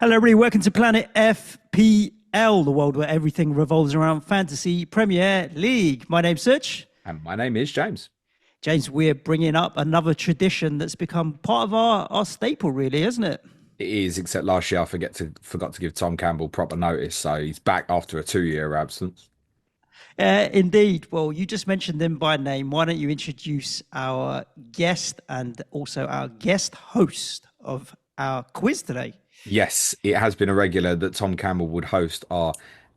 Hello, everybody. Welcome to Planet FPL, the world where everything revolves around fantasy Premier League. My name's Suj. And my name is James. James, we're bringing up another tradition that's become part of our staple, really, isn't it? It is, except last year I forgot to give Tom Campbell proper notice, so he's back after a 2-year absence. Indeed. Well, you just mentioned them by name. Why don't you introduce our guest and also our guest host of our quiz today? Yes, it has been a regular that Tom Campbell would host our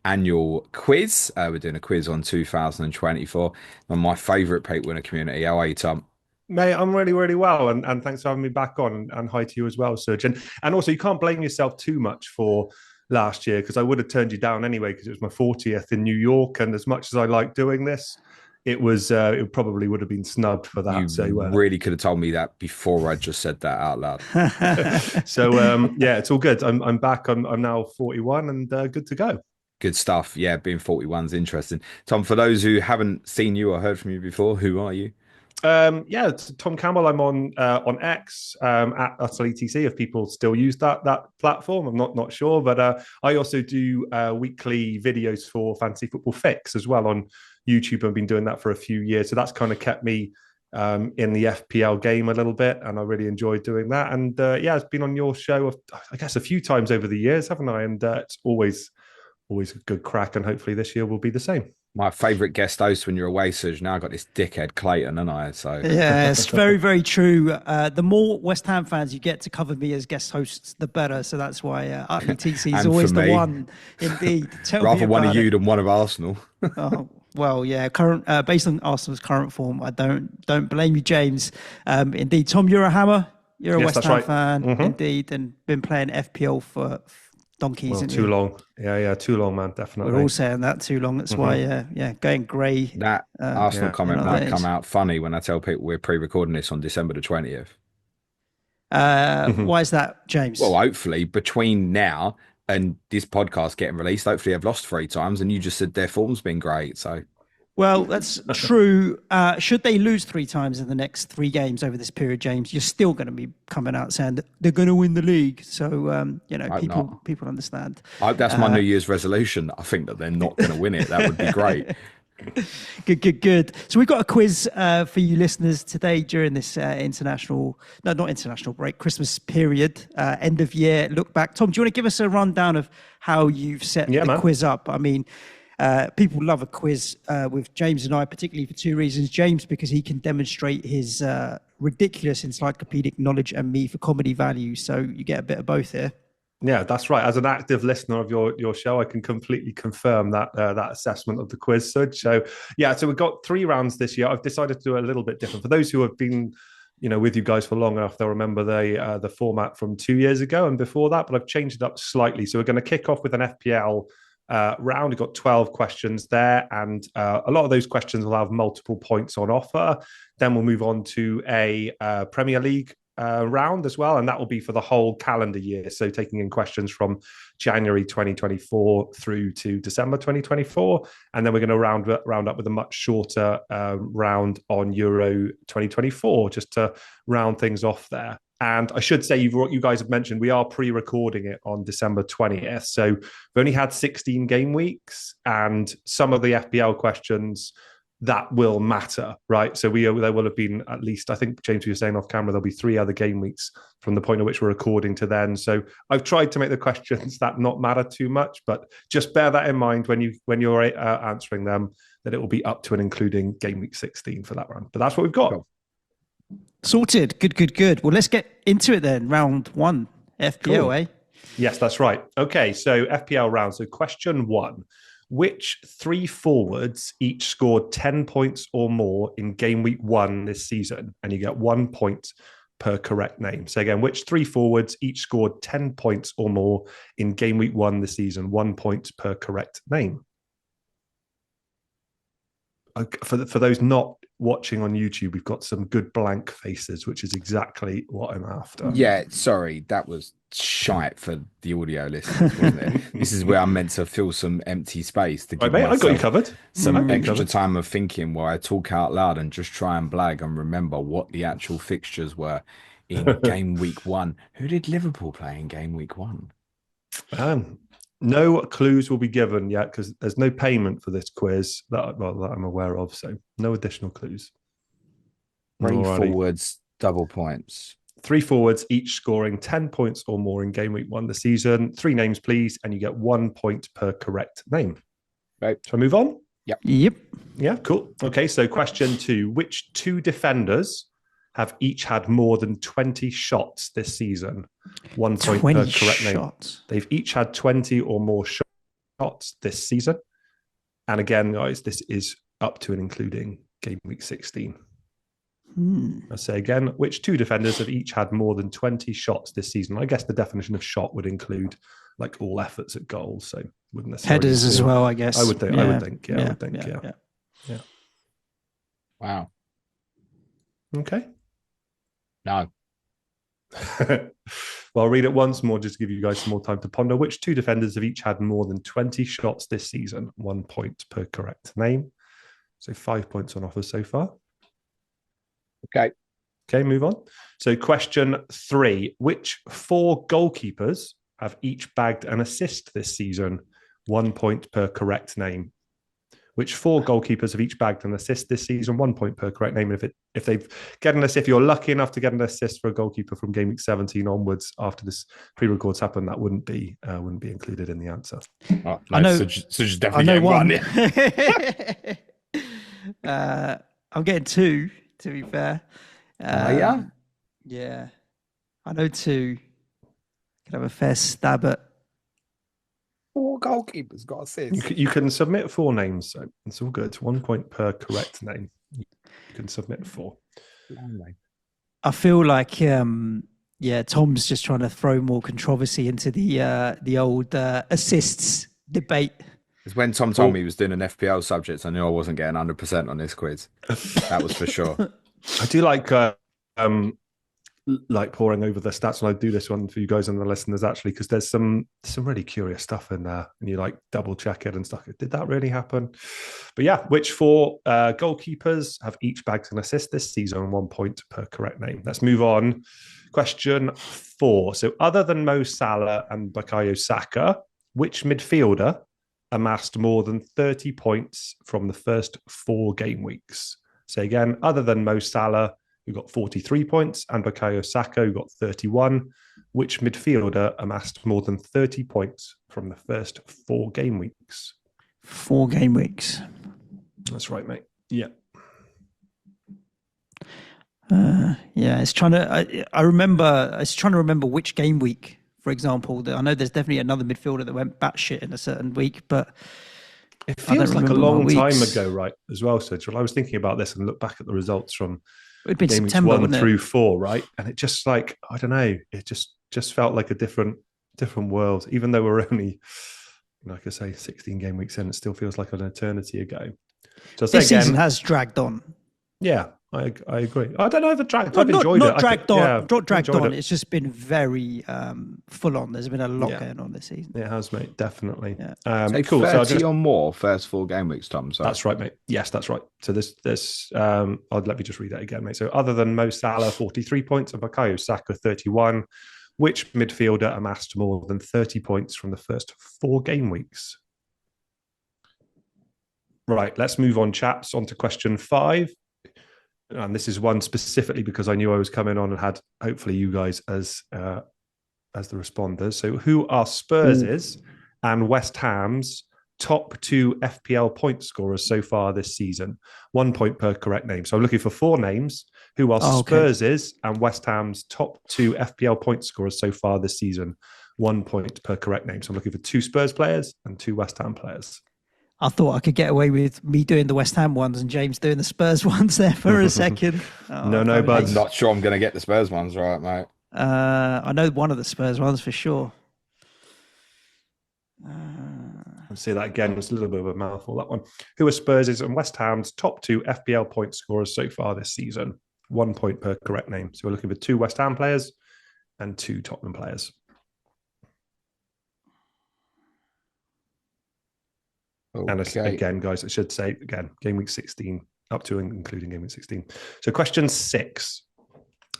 annual quiz. We're doing a quiz on 2024 on my favourite Pate Winner community. How are you, Tom? Mate, I'm really, really well. And thanks for having me back on. And hi to you as well, Serge. And also, you can't blame yourself too much for last year because I would have turned you down anyway because it was my 40th in New York. And as much as I like doing this, it probably would have been snubbed for that. You really could have told me that before I just said that out loud. Yeah, it's all good. I'm back. I'm now 41 and good to go. Good stuff. Yeah, being 41 is interesting. Tom, for those who haven't seen you or heard from you before, who are you? Yeah, it's Tom Campbell. I'm on X at UtterlyTC if people still use that platform. I'm not sure, but I also do weekly videos for Fantasy Football Fix as well on YouTube. I've been doing that for a few years, so that's kind of kept me in the FPL game a little bit, and I really enjoyed doing that. And yeah, it's been on your show, I guess, a few times over the years, haven't I? And it's always a good crack, and hopefully this year will be the same. My favourite guest host when you're away, Suj. Now I got this dickhead Clayton, and I so yeah, it's very, very true. The more West Ham fans you get to cover me as guest hosts, the better. So that's why Utley TC is always the one. Indeed, rather one of you than one of Arsenal. Oh, well, yeah. Based on Arsenal's current form, I don't blame you, James. Indeed, Tom, you're a hammer. You're a West Ham fan, indeed, and been playing FPL for donkeys. Well, too long. Yeah, too long, man. Definitely. We're all saying that too long. That's why, going grey. That Arsenal comment might come out funny when I tell people we're pre-recording this on December the 20th. Why is that, James? Well, hopefully between now and this podcast getting released, hopefully I've lost 3 times, and you just said their form's been great. So. Well, that's true. Should they lose 3 times in the next 3 games over this period, James, you're still going to be coming out saying that they're going to win the league. So, people understand. That's my New Year's resolution. I think that they're not going to win it. That would be great. Good. So we've got a quiz for you listeners today during this Christmas period, end of year look back. Tom, do you want to give us a rundown of how you've set the quiz up? I mean, people love a quiz with James and I, particularly for 2 reasons. James, because he can demonstrate his ridiculous encyclopedic knowledge, and me for comedy value. So you get a bit of both here. Yeah, that's right. As an active listener of your show, I can completely confirm that assessment of the quiz, Sud. So we've got 3 rounds this year. I've decided to do a little bit different. For those who have been with you guys for long enough, they'll remember the format from 2 years ago and before that, but I've changed it up slightly. So we're going to kick off with an FPL round. We've got 12 questions there, and a lot of those questions will have multiple points on offer. Then we'll move on to a Premier League round as well, and that will be for the whole calendar year, so taking in questions from January 2024 through to December 2024, and then we're going to round up with a much shorter round on Euro 2024 just to round things off there. And I should say, you guys have mentioned we are pre-recording it on December 20th. So we've only had 16 game weeks, and some of the FPL questions that will matter, right? So there will have been at least, I think, James, you were saying off camera, there'll be 3 other game weeks from the point at which we're recording to then. So I've tried to make the questions that not matter too much, but just bear that in mind when you're answering them, that it will be up to and including game week 16 for that round. But that's what we've got. Cool. Sorted. Good. Well, let's get into it then. Round 1, FPL, cool. Yes, that's right. Okay, so FPL round. So question 1. Which 3 forwards each scored 10 points or more in game week 1 this season? And you get 1 point per correct name. So again, which 3 forwards each scored 10 points or more in game week 1 this season? 1 point per correct name. For those not watching on YouTube, we've got some good blank faces, which is exactly what I'm after. Yeah, sorry, that was shite for the audio listeners, wasn't it? This is where I'm meant to fill some empty space to give I got you covered. Some extra time of thinking while I talk out loud and just try and blag and remember what the actual fixtures were in game week 1. Who did Liverpool play in game week 1? No clues will be given yet because there's no payment for this quiz that I'm aware of. So no additional clues. 3 forwards, double points. 3 forwards, each scoring 10 points or more in game week 1 this season. 3 names, please, and you get 1 point per correct name. Right. Shall I move on? Yep. Yeah, cool. Okay, so question 2. Which 2 defenders have each had more than 20 shots this season? 1 point per correct name. They've each had 20 or more shots this season. And again, guys, this is up to and including game week 16. I'll say again, which 2 defenders have each had more than 20 shots this season? I guess the definition of shot would include like all efforts at goal, so wouldn't necessarily headers as well, I guess. I would think. Yeah. Wow. Okay. No. Well, I'll read it once more just to give you guys some more time to ponder. Which 2 defenders have each had more than 20 shots this season? 1 point per correct name. So 5 points on offer so far. Okay, move on. So question 3. Which 4 goalkeepers have each bagged an assist this season? 1 point per correct name. Which 4 goalkeepers have each bagged an assist this season? 1 point per correct name. If they've get an assist, if you're lucky enough to get an assist for a goalkeeper from game week 17 onwards, after this pre-records happen, that wouldn't be included in the answer. Oh, no, I know. Suj definitely I know one. I'm getting 2. To be fair. Yeah. Yeah. I know 2. Could have a fair stab at. 4 goalkeepers got assists. You can submit 4 names, so it's all good. 1 point per correct name. You can submit 4. I feel like Tom's just trying to throw more controversy into the old assists debate. It's when Tom told me he was doing an FPL subject, I knew I wasn't getting 100% on this quiz. That was for sure. I do like poring over the stats, and I do this one for you guys and the listeners actually, because there's some really curious stuff in there, and you like double check it and stuff. Did that really happen? But yeah, which 4 goalkeepers have each bagged an assist this season? 1 point per correct name. Let's move on. Question 4. So other than Mo Salah and Bukayo Saka, which midfielder amassed more than 30 points from the first 4 game weeks? So again, other than Mo Salah, who got 43 points, and Bukayo Saka, who got 31, which midfielder amassed more than 30 points from the first 4 game weeks? 4 game weeks. That's right, mate. Yeah. It's trying to. I remember. It's trying to remember which game week. For example, I know there's definitely another midfielder that went batshit in a certain week, but it feels like a long time ago, right? As well, so I was thinking about this and look back at the results from it'd been game weeks September, 1 through 4, right? And it just like, I don't know, it just felt like a different world. Even though we're only, like I say, 16 game weeks in, it still feels like an eternity ago. So this season has dragged on. Yeah, I agree. I don't know if it dragged. I've enjoyed it. Not dragged on. Not dragged on. It's just been very full on. There's been a lot going on this season. It has, mate. Definitely. Yeah. Cool. 30 or more first 4 game weeks, Tom. So that's right, mate. Yes, that's right. So this. Let me just read that again, mate. So other than Mo Salah, 43 points, and Bukayo Saka, 31, which midfielder amassed more than 30 points from the first 4 game weeks? Right. Let's move on, chaps. On to question 5. And this is one specifically because I knew I was coming on and had hopefully you guys as the responders. So who are Spurs's and West Ham's top 2 FPL point scorers so far this season? 1 point per correct name. So I'm looking for 4 names. Who are Spurs's and West Ham's top 2 FPL point scorers so far this season? 1 point per correct name. So I'm looking for 2 Spurs players and 2 West Ham players. I thought I could get away with me doing the West Ham ones and James doing the Spurs ones there for a second. No, but I'm not sure I'm going to get the Spurs ones right, mate. I know one of the Spurs ones for sure. I'll say that again. It's a little bit of a mouthful, that one. Who are Spurs' and West Ham's top 2 FPL point scorers so far this season? 1 point per correct name. So we're looking for 2 West Ham players and 2 Tottenham players. Okay. And again, guys, I should say, again, game week 16, up to and including game week 16. So question 6.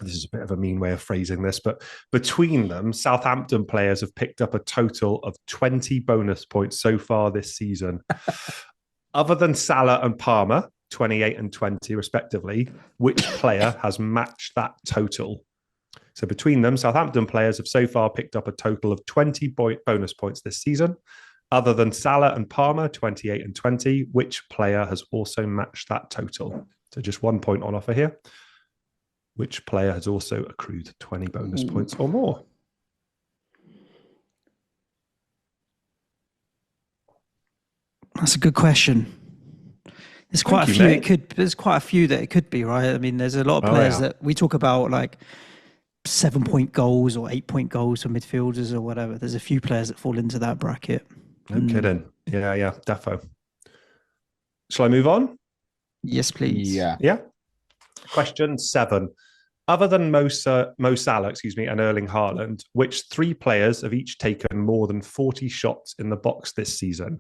this is a bit of a mean way of phrasing this, but between them, Southampton players have picked up a total of 20 bonus points so far this season. Other than Salah and Palmer, 28 and 20 respectively, which player has matched that total? So between them, Southampton players have so far picked up a total of 20 bonus points this season. Other than Salah and Palmer, 28 and 20, which player has also matched that total? So just 1 point on offer here. Which player has also accrued 20 bonus points or more? That's a good question. There's quite a few. There's quite a few that it could be, right? I mean, there's a lot of players that we talk about, like 7-point goals or 8-point goals for midfielders or whatever. There's a few players that fall into that bracket. No kidding. Yeah, defo. Shall I move on? Yes, please. Yeah. Question 7. Other than Mo Salah, and Erling Haaland, which 3 players have each taken more than 40 shots in the box this season?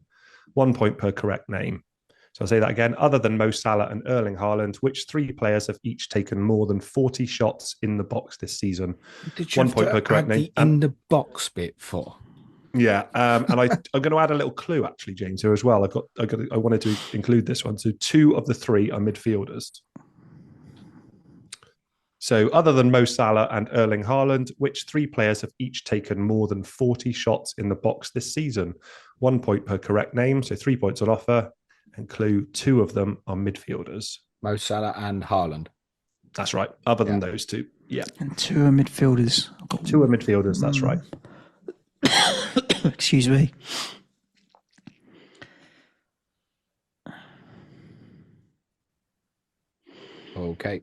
1 point per correct name. So I'll say that again. Other than Mo Salah and Erling Haaland, which 3 players have each taken more than 40 shots in the box this season? Did you 1 point per correct name. In the box bit for? Yeah, and I'm going to add a little clue actually, James, here as well. I wanted to include this one. So 2 of the 3 are midfielders. So other than Mo Salah and Erling Haaland, which 3 players have each taken more than 40 shots in the box this season? 1 point per correct name. So 3 points on offer. And clue, 2 of them are midfielders. Mo Salah and Haaland. That's right. Other than those 2. Yeah. And 2 are midfielders. 2 are midfielders. That's right. Excuse me. Okay.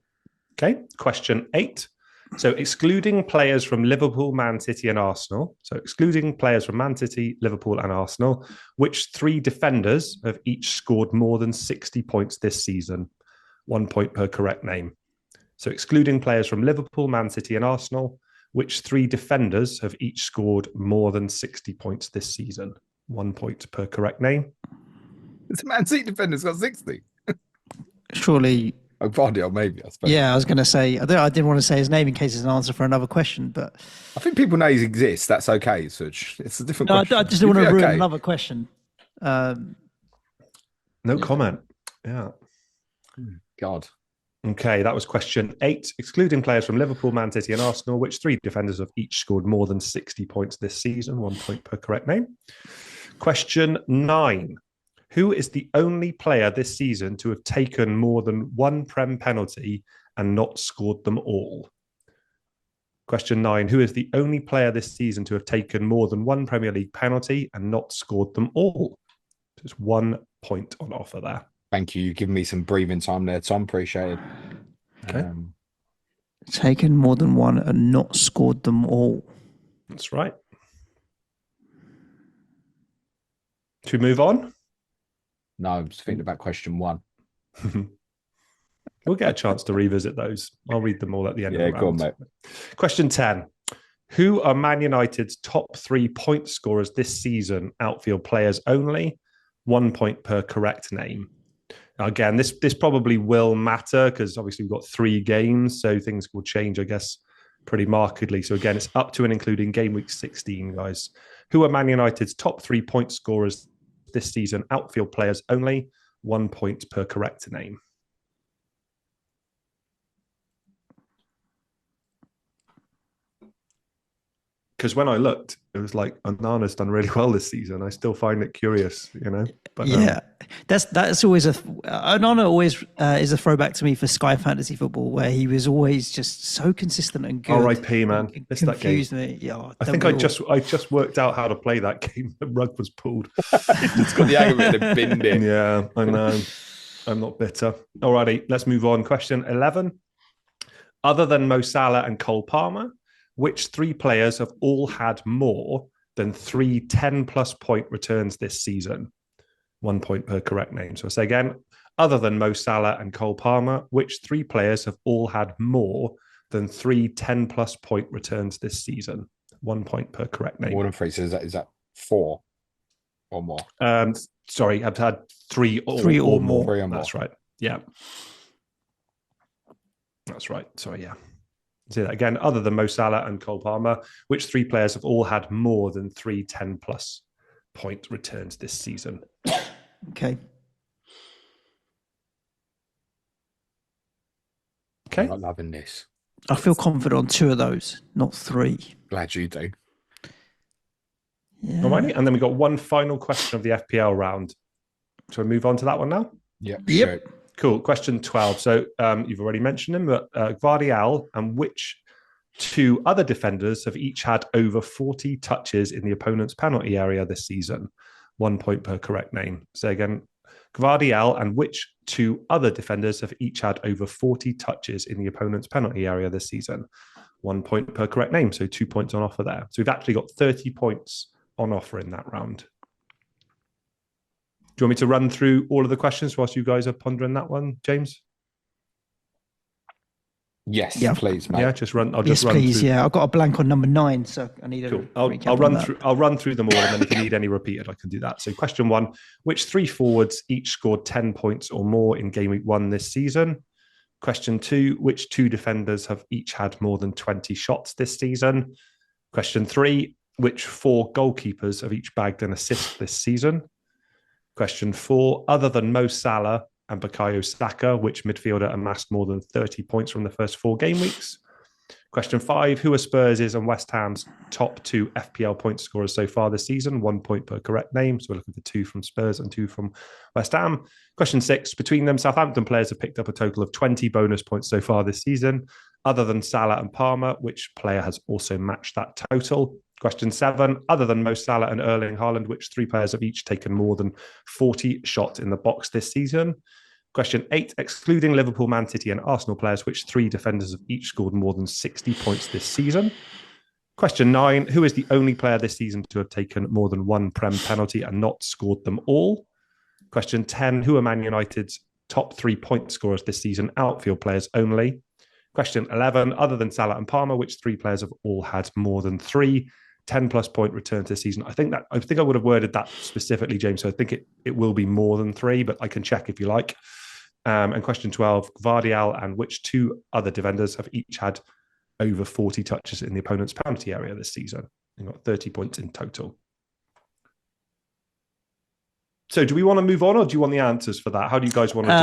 Question 8. So excluding players from Liverpool, Man City and Arsenal. So excluding players from Man City, Liverpool and Arsenal, which 3 defenders have each scored more than 60 points this season? 1 point per correct name. So excluding players from Liverpool, Man City and Arsenal, which 3 defenders have each scored more than 60 points this season? 1 point per correct name. The Man City defender's got 60. Surely... Oh, Vardy, maybe, I suppose. Yeah, I was going to say, I didn't want to say his name in case it's an answer for another question, but... I think people know he exists. That's okay, Suj. It's a different question. I just don't want to ruin another question. No comment. Yeah. God. Okay, that was question 8. Excluding players from Liverpool, Man City and Arsenal, which 3 defenders have each scored more than 60 points this season? 1 point per correct name. Question 9. Who is the only player this season to have taken more than 1 Prem penalty and not scored them all? Question 9. Who is the only player this season to have taken more than 1 Premier League penalty and not scored them all? Just 1 point on offer there. Thank you. You've given me some breathing time there, Tom. Appreciate it. Okay. Taken more than 1 and not scored them all. That's right. Should we move on? No, I'm just thinking about question 1. We'll get a chance to revisit those. I'll read them all at the end of the round. Go on, mate. Question 10. Who are Man United's top 3 point scorers this season? Outfield players only. 1 point per correct name. Now, again, this probably will matter because obviously we've got 3 games, so things will change, I guess, pretty markedly. So again, it's up to and including game week 16, guys. Who are Man United's top 3 point scorers this season? Outfield players only. 1 point per correct name. Because when I looked, it was like Onana's done really well this season. I still find it curious, you know. But yeah, that's always Onana always is a throwback to me for Sky Fantasy Football, where he was always just so consistent and good. R.I.P. man, missed that game. Me. Yeah, I think I just worked out how to play that game. The rug was pulled. It's got the hang of it and binned it. Yeah, I know. I'm not bitter. Alrighty, let's move on. Question 11. Other than Mo Salah and Cole Palmer, which 3 players have all had more than 3 10-plus point returns this season? 1 point per correct name. So I'll say again, other than Mo Salah and Cole Palmer, which 3 players have all had more than 3 10-plus point returns this season? 1 point per correct name. More than 3, so is that 4 or more? Sorry, I've had 3 or more. 3 or more. That's right. Yeah. That's right. Sorry, yeah. Say that again. Other than Mo Salah and Cole Palmer, which 3 players have all had more than 3 10-plus point returns this season? Okay. I'm not loving this. I feel confident on 2 of those, not 3. Glad you do. Yeah. Alrighty, and then we got one final question of the FPL round. Shall we move on to that one now? Yep. Yep. Cool. Question 12. So you've already mentioned him, but Gvardiol and which 2 other defenders have each had over 40 touches in the opponent's penalty area this season? 1 point per correct name. So again, Gvardiol and which 2 other defenders have each had over 40 touches in the opponent's penalty area this season? 1 point per correct name. So 2 points on offer there. So we've actually got 30 points on offer in that round. Do you want me to run through all of the questions whilst you guys are pondering that one, James? Yes, please, mate. Yeah, just run. I'll just run please. Through. Yeah, I've got a blank on number 9, so I need a. Cool. I'll run through. I'll run through them all, and then if you need any repeated, I can do that. So, question 1: which 3 forwards each scored 10 points or more in game week 1 this season? Question 2: which 2 defenders have each had more than 20 shots this season? Question 3: which 4 goalkeepers have each bagged an assist this season? Question 4: other than Mo Salah and Bukayo Saka, which midfielder amassed more than 30 points from the first 4 game weeks? Question 5: who are Spurs' and West Ham's top 2 FPL point scorers so far this season? 1 point per correct name. So we're looking for 2 from Spurs and 2 from West Ham. Question 6: between them, Southampton players have picked up a total of 20 bonus points so far this season. Other than Salah and Palmer, which player has also matched that total? Question 7: other than Mo Salah and Erling Haaland, which 3 players have each taken more than 40 shots in the box this season? Question 8: excluding Liverpool, Man City and Arsenal players, which 3 defenders have each scored more than 60 points this season? Question 9: who is the only player this season to have taken more than 1 Prem penalty and not scored them all? Question 10: who are Man United's top 3 point scorers this season? Outfield players only. Question 11: other than Salah and Palmer, which 3 players have all had more than 3 10-plus point returns this season? I think I would have worded that specifically, James. So I think it will be more than 3, but I can check if you like. And question 12: Gvardiol and which 2 other defenders have each had over 40 touches in the opponent's penalty area this season? You've got 30 points in total. So do we want to move on, or do you want the answers for that? How do you guys want to do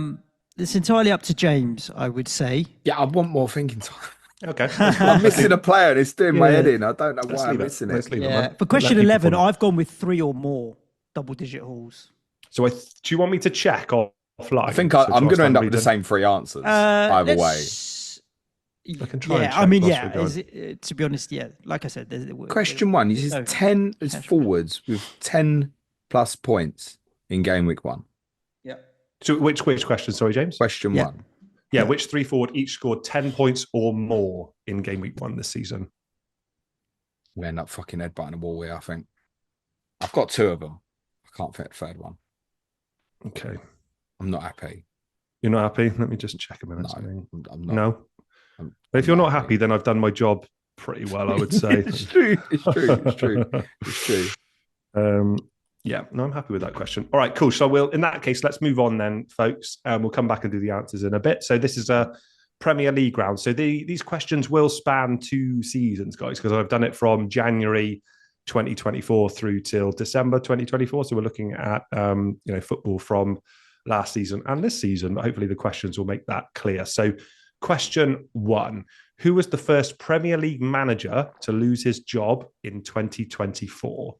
it? It's entirely up to James, I would say. Yeah, I want more thinking time. Okay. I'm missing a player and it's doing my head in. I don't know why I'm missing it. Yeah. For question 11, I've gone with 3 or more double-digit hauls. So do you want me to check offline? I think I'm going to end up with the same 3 answers either way. I can try and check. To be honest, like I said. Question 1, you said 10 as forwards with 10-plus points in game week 1. Yeah. So which question, sorry, James? Question 1. Yeah, which 3 forward each scored 10 points or more in game week 1 this season? We end up fucking headbutting a wall here, I think. I've got 2 of them. I can't fit a third one. Okay. I'm not happy. You're not happy? Let me just check a minute. No, I'm not. No? But if you're not happy, then I've done my job pretty well, I would say. It's true. Yeah, no, I'm happy with that question. All right, cool. So in that case, let's move on then, folks. We'll come back and do the answers in a bit. So this is a Premier League round. So these questions will span 2 seasons, guys, because I've done it from January 2024 through till December 2024. So we're looking at football from last season and this season. But hopefully the questions will make that clear. So question 1: who was the first Premier League manager to lose his job in 2024?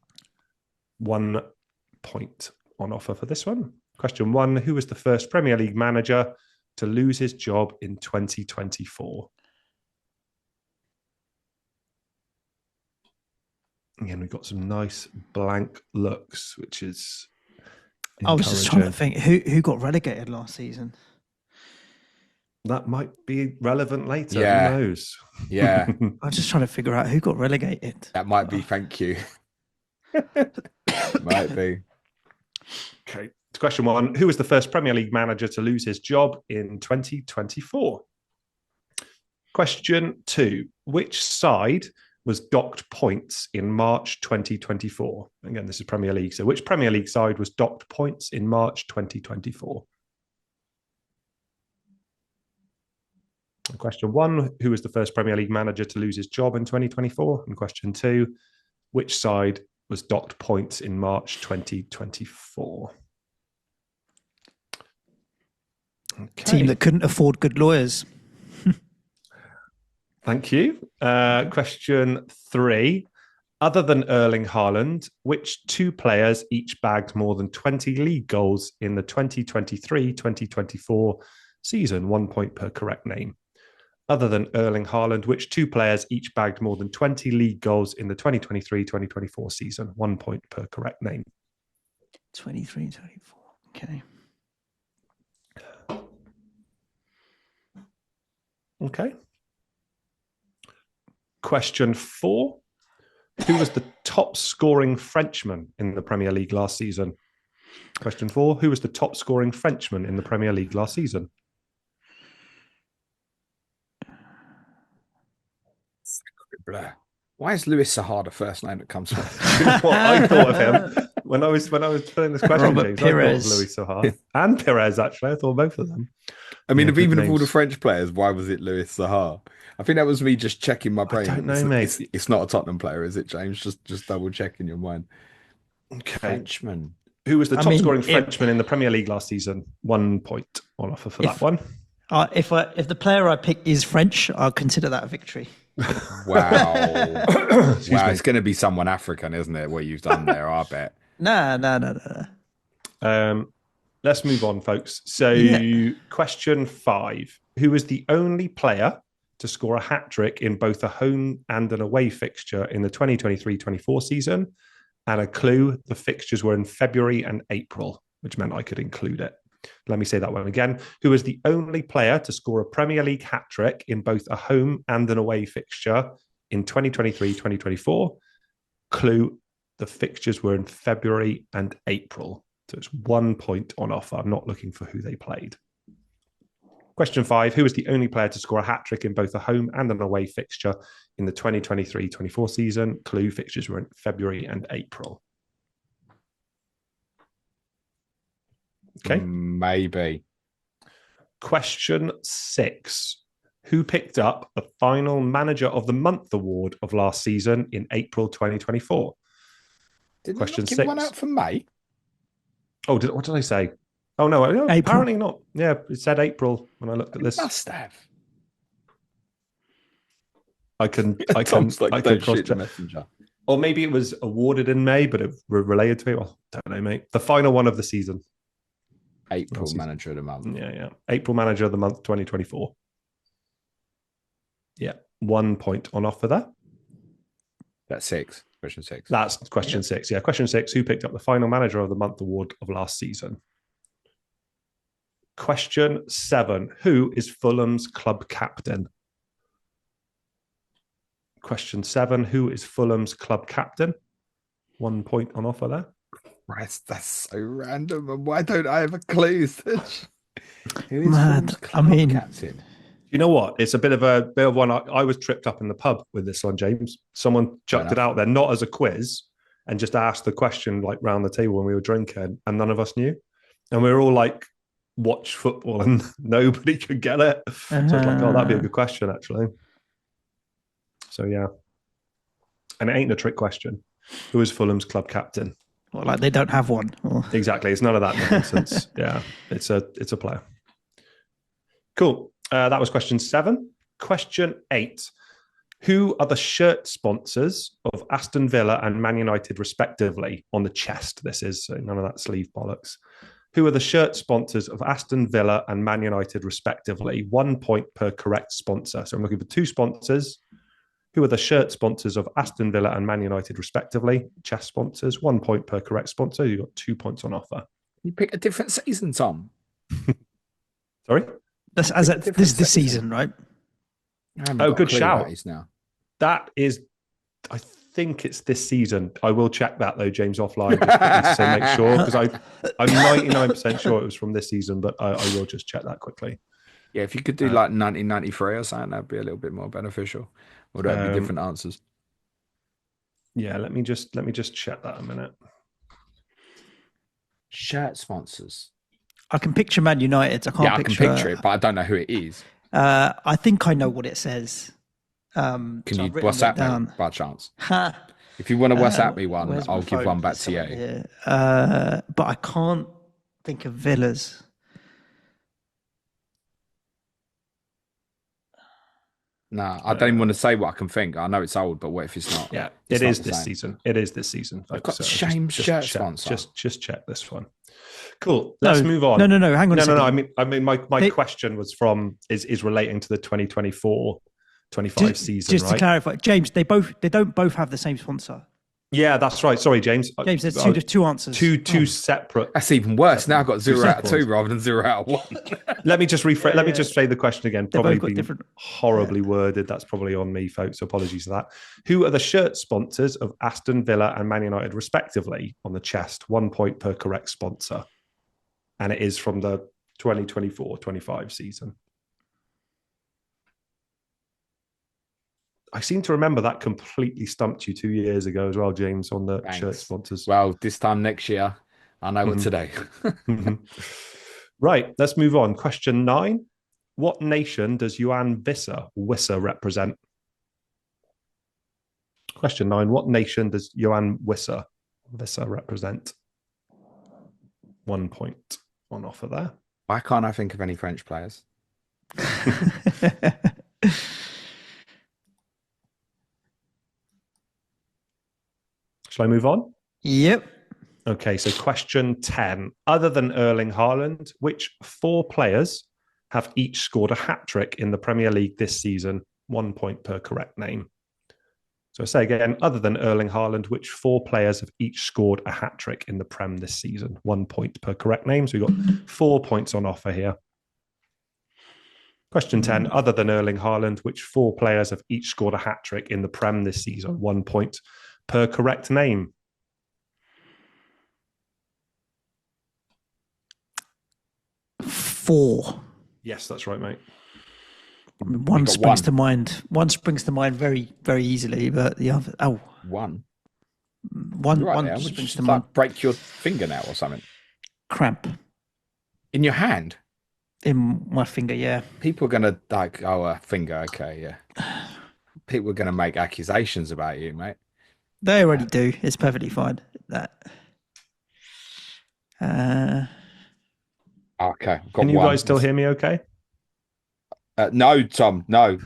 1 point on offer for this one. Question 1: who was the first Premier League manager to lose his job in 2024? Again, we've got some nice blank looks, which is I was just trying to think who got relegated last season. That might be relevant later. Yeah. Who knows? Yeah. I'm just trying to figure out who got relegated. That might be. Thank you. Might be. Okay. Question 1: who was the first Premier League manager to lose his job in 2024? Question 2: which side was docked points in March 2024? Again, this is Premier League. So which Premier League side was docked points in March 2024? question 1, who was the first Premier League manager to lose his job in 2024? And question 2, which side was docked points in March 2024? Okay. Team that couldn't afford good lawyers. Thank you. Question 3. Other than Erling Haaland, which 2 players each bagged more than 20 league goals in the 2023-2024 season? 1 point per correct name. Other than Erling Haaland, which 2 players each bagged more than 20 league goals in the 2023-2024 season? 1 point per correct name. 23-24. Okay. Okay. Question 4. Who was the top scoring Frenchman in the Premier League last season? Question 4. Who was the top scoring Frenchman in the Premier League last season? Why is Louis Saha the first name that comes to mind? You know what? I thought of him when I was putting this question. Robert James, Pires. I thought of Louis Saha and Pires. Actually, I thought both of them. I mean, Yeah, even of all names. the French players, why was it Louis Saha? I think that was me just checking my brain. I don't know, mate. It's not a Tottenham player, is it, James? Just double checking your mind. Okay. Frenchman. Who was the top scoring Frenchman in the Premier League last season? 1 point on offer for that one. If the player I pick is French, I'll consider that a victory. Wow. It's going to be someone African, isn't it? What you've done there, I bet. No. Let's move on, folks. So, question 5. Who was the only player to score a hat-trick in both a home and an away fixture in the 2023-24 season? And a clue, the fixtures were in February and April, which meant I could include it. Let me say that one again. Who was the only player to score a Premier League hat-trick in both a home and an away fixture in 2023-2024? Clue, the fixtures were in February and April. So it's 1 point on offer. I'm not looking for who they played. Question 5, who was the only player to score a hat-trick in both a home and an away fixture in the 2023-24 season? Clue, fixtures were in February and April. Okay. Maybe. Question 6, who picked up the final Manager of the Month award of last season in April 2024? Question 6. One out for May? Oh, what did I say? Oh, no, apparently not. Yeah, it said April when I looked at this. Must have. I can Don't shoot cross the messenger. Or maybe it was awarded in May, but it related to it. Well, don't know, mate. The final one of the season. April Manager of the Month. Yeah. April Manager of the Month 2024. Yeah, 1 point on offer there. That's 6. Question 6. That's question 6. Yeah, question 6. Who picked up the final Manager of the Month award of last season? Question 7. Who is Fulham's club captain? Question 7. Who is Fulham's club captain? 1 point on offer there. Right, that's so random. And why don't I have a clue? Who is Mad. Fulham's club captain? You know what? It's a bit of one. I was tripped up in the pub with this one, James. Someone chucked it out there, not as a quiz, and just asked the question like round the table when we were drinking, and none of us knew. And we were all like, watch football, and nobody could get it. So I was like, oh, that'd be a good question, actually. So yeah. And it ain't a trick question. Who is Fulham's club captain? Well, like they don't have one. Exactly. It's none of that nonsense. Yeah. It's a player. Cool. That was question 7. Question 8. Who are the shirt sponsors of Aston Villa and Man United, respectively? On the chest, this is, so none of that sleeve bollocks. Who are the shirt sponsors of Aston Villa and Man United, respectively? 1 point per correct sponsor. So I'm looking for 2 sponsors. Who are the shirt sponsors of Aston Villa and Man United, respectively? Chest sponsors. 1 point per correct sponsor. You've got 2 points on offer. You pick a different season, Tom. Sorry? That's this season, right? Oh, good shout. That is, I think it's this season. I will check that though, James, offline, just to make sure, because I'm 99% sure it was from this season, but I will just check that quickly. Yeah, if you could do like 1993 or something, that'd be a little bit more beneficial. Or that'd be different answers. Yeah, let me just check that a minute. Shirt sponsors. I can picture Man United. I can picture it, but I don't know who it is. I think I know what it says. Can you WhatsApp me by chance? If you want to WhatsApp me one, I'll give one back to you. But I can't think of Villa's. No, I don't even want to say what I can think. I know it's old, but what if it's not? Yeah, it is this season. It is this season. I've got James shirt sponsor. Just check this one. Cool. Let's move on. No. Hang on. No. I mean, my question was is relating to the 2024-25 season. Just to clarify, James, they don't both have the same sponsor. Yeah, that's right. Sorry, James. James, there's two answers. Two separate. That's even worse. Now I've got 0 out of 2 rather than 0 out of 1. Let me just rephrase. Let me just say the question again. Probably been horribly worded. That's probably on me, folks. Apologies for that. Who are the shirt sponsors of Aston Villa and Man United, respectively, on the chest? 1 point per correct sponsor. And it is from the 2024-25 season. I seem to remember that completely stumped you 2 years ago as well, James, on the shirt sponsors. Well, this time next year, I know what today. Right, let's move on. Question 9. What nation does Johan Wissa represent? Question 9. What nation does Johan Wissa represent? 1 point on offer there. Why can't I think of any French players? Shall I move on? Yep. Okay, so question 10. Other than Erling Haaland, which 4 players have each scored a hat-trick in the Premier League this season? 1 point per correct name. So I say again, other than Erling Haaland, which 4 players have each scored a hat-trick in the Prem this season? 1 point per correct name. So we've got 4 points on offer here. Question 10. Other than Erling Haaland, which 4 players have each scored a hat-trick in the Prem this season? 1 point per correct name. Four. Yes, that's right, mate. One springs to mind. One springs to mind very, very easily, but the other one right springs to mind. Break your fingernail or something. Cramp in your hand. In my finger, yeah. People are gonna like, a finger, okay, yeah. People are gonna make accusations about you, mate. They already do. It's perfectly fine. That. Okay. Can you guys still hear me? Okay. No, Tom. No.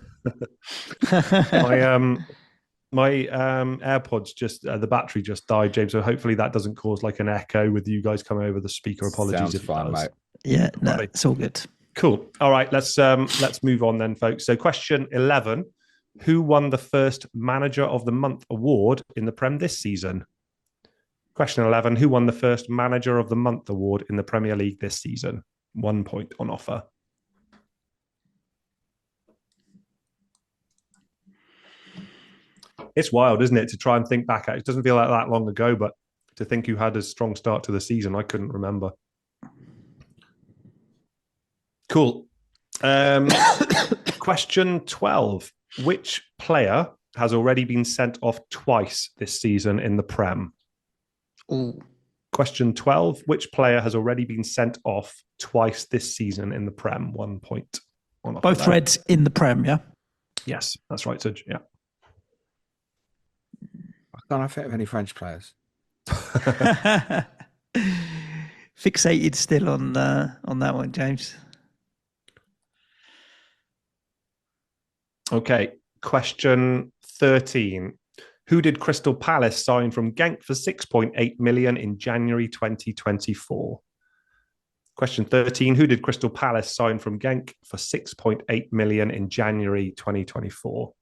My AirPods just the battery just died, James. So hopefully that doesn't cause like an echo with you guys coming over the speaker. Apologies. Sounds if fine, it does. mate. Yeah, no, it's all good. Cool. All right, let's move on then, folks. So question 11. Who won the first Manager of the Month award in the Prem this season? Question 11. Who won the first Manager of the Month award in the Premier League this season? 1 point on offer. It's wild, isn't it, to try and think back at it. It doesn't feel like that long ago, but to think who had a strong start to the season, I couldn't remember. Cool. Question 12. Which player has already been sent off twice this season in the Prem? Ooh. Question 12. Which player has already been sent off twice this season in the Prem? 1 point. On both Reds in the Prem, yeah? Yes, that's right, Suj. Yeah. I can't think of any French players. Fixated still on that one, James. Okay, question 13. Who did Crystal Palace sign from Genk for 6.8 million in January 2024? Question 13. Who did Crystal Palace sign from Genk for 6.8 million in January 2024?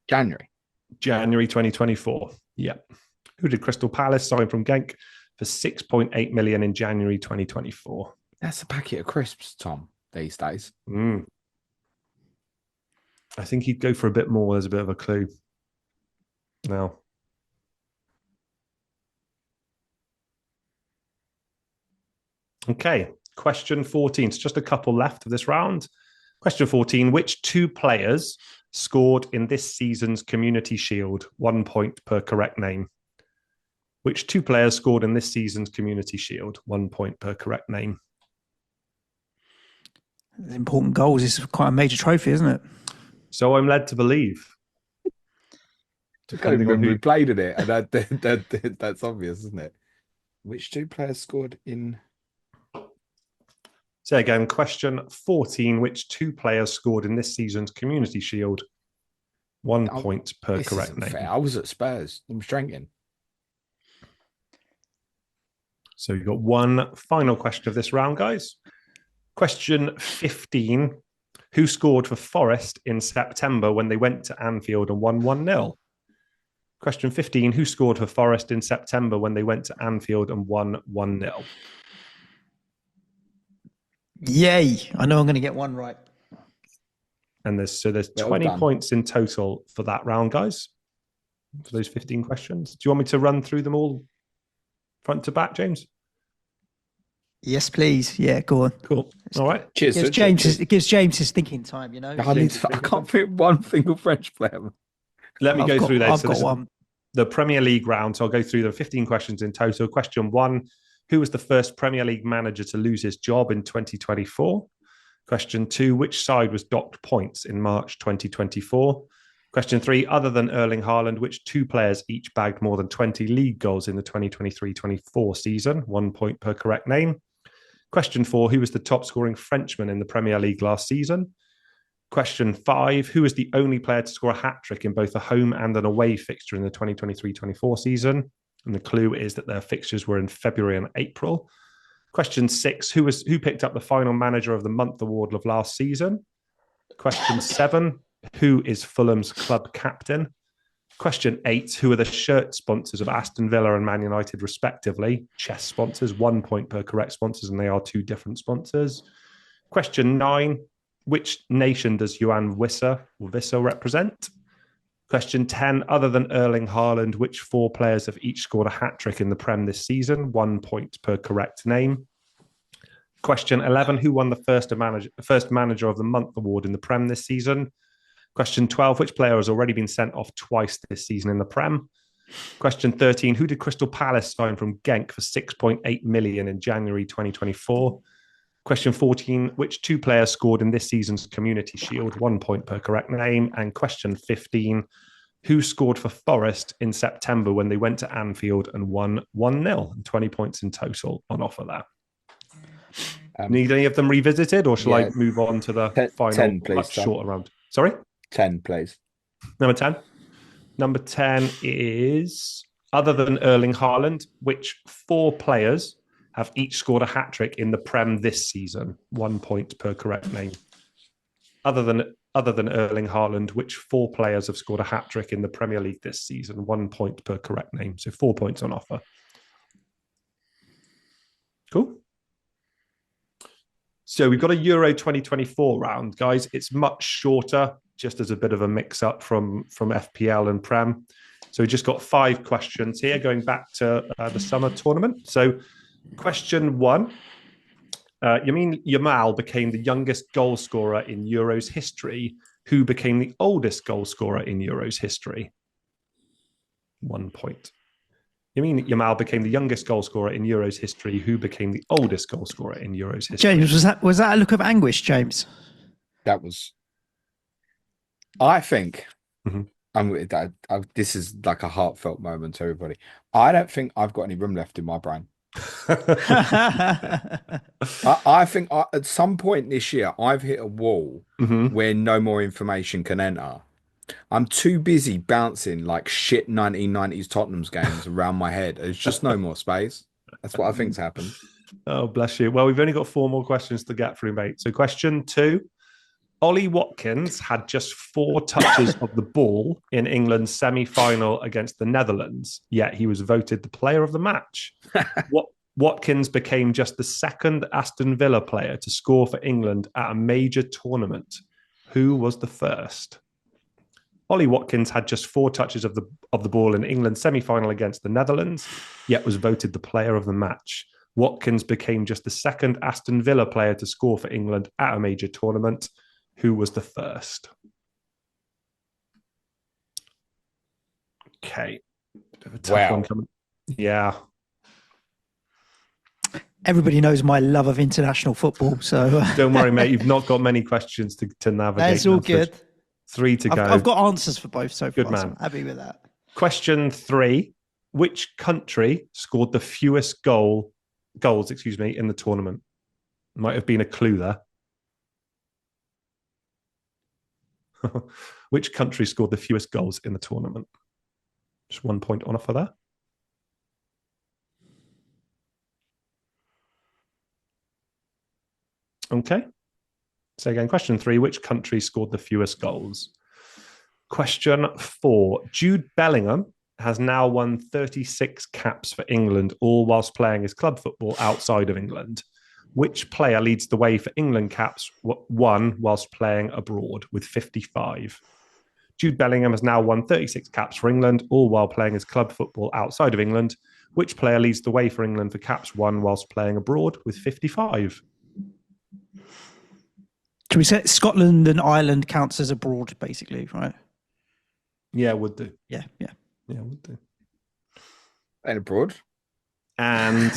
January 2024. Yeah. Who did Crystal Palace sign from Genk for 6.8 million in January 2024? That's a packet of crisps, Tom, these days. I think he'd go for a bit more. There's a bit of a clue. Now. Okay. Question 14. It's just a couple left of this round. Question 14. Which 2 players scored in this season's Community Shield? 1 point per correct name. Which 2 players scored in this season's Community Shield? 1 point per correct name. Important goals is quite a major trophy, isn't it? So I'm led to believe. Depending on who played in it, and that's obvious, isn't it? Which 2 players scored in? So again, question 14. Which 2 players scored in this season's Community Shield? 1 point per correct name. Fair. I was at Spurs. I'm drinking. So you've got one final question of this round, guys. Question 15. Who scored for Forest in September when they went to Anfield and won 1-0? Question 15. Who scored for Forest in September when they went to Anfield and won 1-0? Yay. I know I'm going to get one right. And there's 20 points in total for that round, guys, for those 15 questions. Do you want me to run through them all front to back, James? Yes, please. Yeah, go on. Cool. All right. Cheers. It gives James his thinking time, you know. I can't fit one single French player. Let me go through those. I've got one. The Premier League round, so I'll go through the 15 questions in total. Question 1, who was the first Premier League manager to lose his job in 2024? Question 2, which side was docked points in March 2024? Question 3, other than Erling Haaland, which 2 players each bagged more than 20 league goals in the 2023-24 season? 1 point per correct name. Question 4, who was the top scoring Frenchman in the Premier League last season? Question 5, who was the only player to score a hat-trick in both a home and an away fixture in the 2023-24 season? And the clue is that their fixtures were in February and April. Question 6, who picked up the final Manager of the Month award of last season? Question 7, who is Fulham's club captain? Question 8, who are the shirt sponsors of Aston Villa and Man United, respectively? Chess sponsors, 1 point per correct sponsors, and they are 2 different sponsors. Question 9, which nation does Johan Wissa represent? Question 10, other than Erling Haaland, which 4 players have each scored a hat-trick in the Prem this season? 1 point per correct name. Question 11, who won the first manager of the Month award in the Prem this season? Question 12, which player has already been sent off twice this season in the Prem? Question 13, who did Crystal Palace sign from Genk for 6.8 million in January 2024? Question 14, which 2 players scored in this season's Community Shield? 1 point per correct name. And question 15, who scored for Forest in September when they went to Anfield and won 1-0? And 20 points in total on offer there. Need any of them revisited, or shall I move on to the final 10, please, much shorter round? Sorry? 10, please. Number 10. Number 10 is, other than Erling Haaland, which 4 players have each scored a hat-trick in the Prem this season? 1 point per correct name. Other than Erling Haaland, which 4 players have scored a hat-trick in the Premier League this season? 1 point per correct name. So 4 points on offer. Cool. So we've got a Euro 2024 round, guys. It's much shorter, just as a bit of a mix-up from FPL and Prem. So we just got 5 questions here, going back to the summer tournament. So question 1, Lamine Yamal became the youngest goal scorer in Euros history. Who became the oldest goal scorer in Euros history? 1 point. Lamine Yamal became the youngest goal scorer in Euros history. Who became the oldest goal scorer in Euros history? James, was that a look of anguish, James? That was. I think. This is like a heartfelt moment to everybody. I don't think I've got any room left in my brain. I think at some point this year I've hit a wall where no more information can enter. I'm too busy bouncing like shit 1990s Tottenham's games around my head. There's just no more space. That's what I think's happened. Oh, bless you. Well, we've only got 4 more questions to get through, mate. So question 2, Ollie Watkins had just 4 touches of the ball in England's semi-final against the Netherlands, yet he was voted the player of the match. Watkins became just the 2nd Aston Villa player to score for England at a major tournament. Who was the first? Ollie Watkins had just 4 touches of the ball in England's semi-final against the Netherlands, yet was voted the player of the match. Watkins became just the 2nd Aston Villa player to score for England at a major tournament. Who was the first? Okay. Bit of a tough one coming. Yeah. Everybody knows my love of international football, so don't worry, mate. You've not got many questions to navigate. That's all good. 3 to go. I've got answers for both so far. Good man. So I'm happy with that. Question 3: which country scored the fewest goals? In the tournament? Might have been a clue there. Which country scored the fewest goals in the tournament? Just 1 point on offer there. Okay. So again, question 3, which country scored the fewest goals? Question 4, Jude Bellingham has now won 36 caps for England, all whilst playing his club football outside of England. Which player leads the way for England caps won whilst playing abroad with 55? Jude Bellingham has now won 36 caps for England, all while playing his club football outside of England. Which player leads the way for England for caps won whilst playing abroad with 55? Should we say Scotland and Ireland counts as abroad, basically, right? Yeah, would do. Yeah, would do. And abroad. And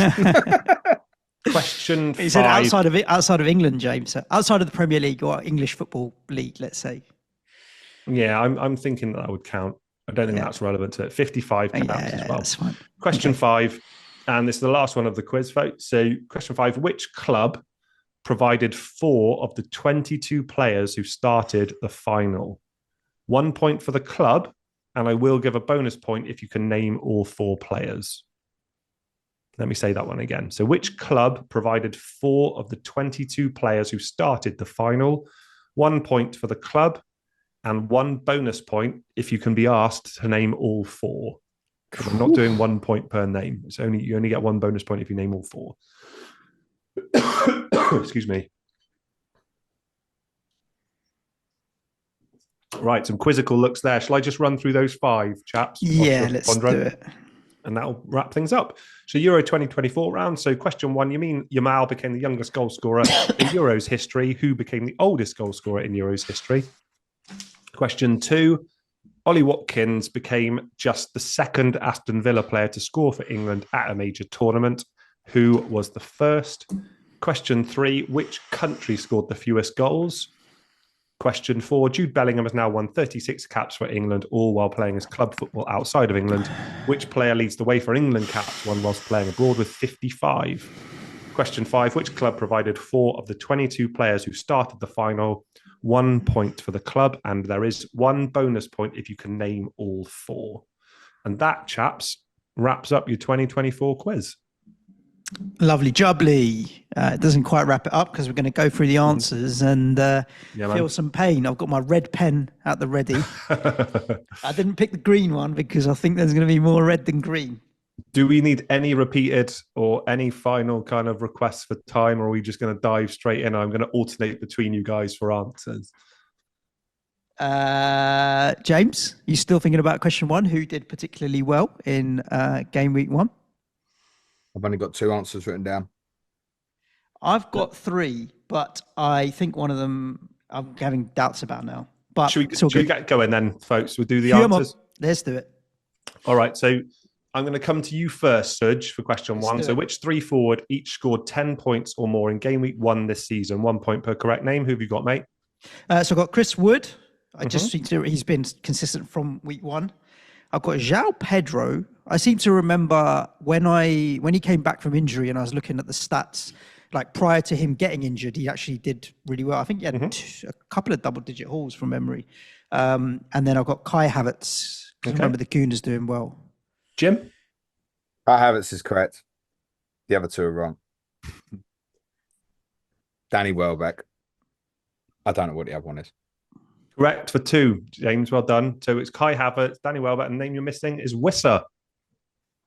question 5. He said outside of England, James. So outside of the Premier League or English Football League, let's say. Yeah, I'm thinking that would count. I don't think that's relevant to it. 55 counts as well. That's fine. Question 5, and this is the last one of the quiz, folks. So question 5, which club provided 4 of the 22 players who started the final? 1 point for the club, and I will give a bonus point if you can name all 4 players. Let me say that one again. So which club provided 4 of the 22 players who started the final? 1 point for the club, and 1 bonus point if you can be asked to name all 4. I'm not doing 1 point per name. You only get 1 bonus point if you name all 4. Excuse me. Right, some quizzical looks there. Shall I just run through those 5, chaps? Yeah, let's do it. And that'll wrap things up. So Euro 2024 round. So question 1, Yamal became the youngest goal scorer in Euros history. Who became the oldest goal scorer in Euros history? Question 2, Ollie Watkins became just the 2nd Aston Villa player to score for England at a major tournament. Who was the first? Question 3, which country scored the fewest goals? Question 4, Jude Bellingham has now won 36 caps for England, all while playing his club football outside of England. Which player leads the way for England caps won whilst playing abroad with 55? Question 5, which club provided 4 of the 22 players who started the final? 1 point for the club, and there is 1 bonus point if you can name all 4. And that, chaps, wraps up your 2024 quiz. Lovely jubbly. It doesn't quite wrap it up because we're going to go through the answers and feel some pain. I've got my red pen at the ready. I didn't pick the green one because I think there's going to be more red than green. Do we need any repeated or any final kind of requests for time, or are we just going to dive straight in? I'm going to alternate between you guys for answers. James, you still thinking about question 1? Who did particularly well in game week 1? I've only got 2 answers written down. I've got 3, but I think one of them I'm having doubts about now. But should we get going then, folks? We'll do the answers. Let's do it. All right. So I'm going to come to you first, Suj, for question 1. So which 3 forward each scored 10 points or more in game week 1 this season? 1 point per correct name. Who have you got, mate? So I've got Chris Wood. He's been consistent from week 1. I've got João Pedro. I seem to remember when he came back from injury and I was looking at the stats, like prior to him getting injured, he actually did really well. I think he had a couple of double-digit hauls from memory. And then I've got Kai Havertz. I remember the Gooners doing well. Jim? Kai Havertz is correct. The other 2 are wrong. Danny Welbeck. I don't know what the other one is. Correct for 2, James. Well done. So it's Kai Havertz, Danny Welbeck, and the name you're missing is Wissa.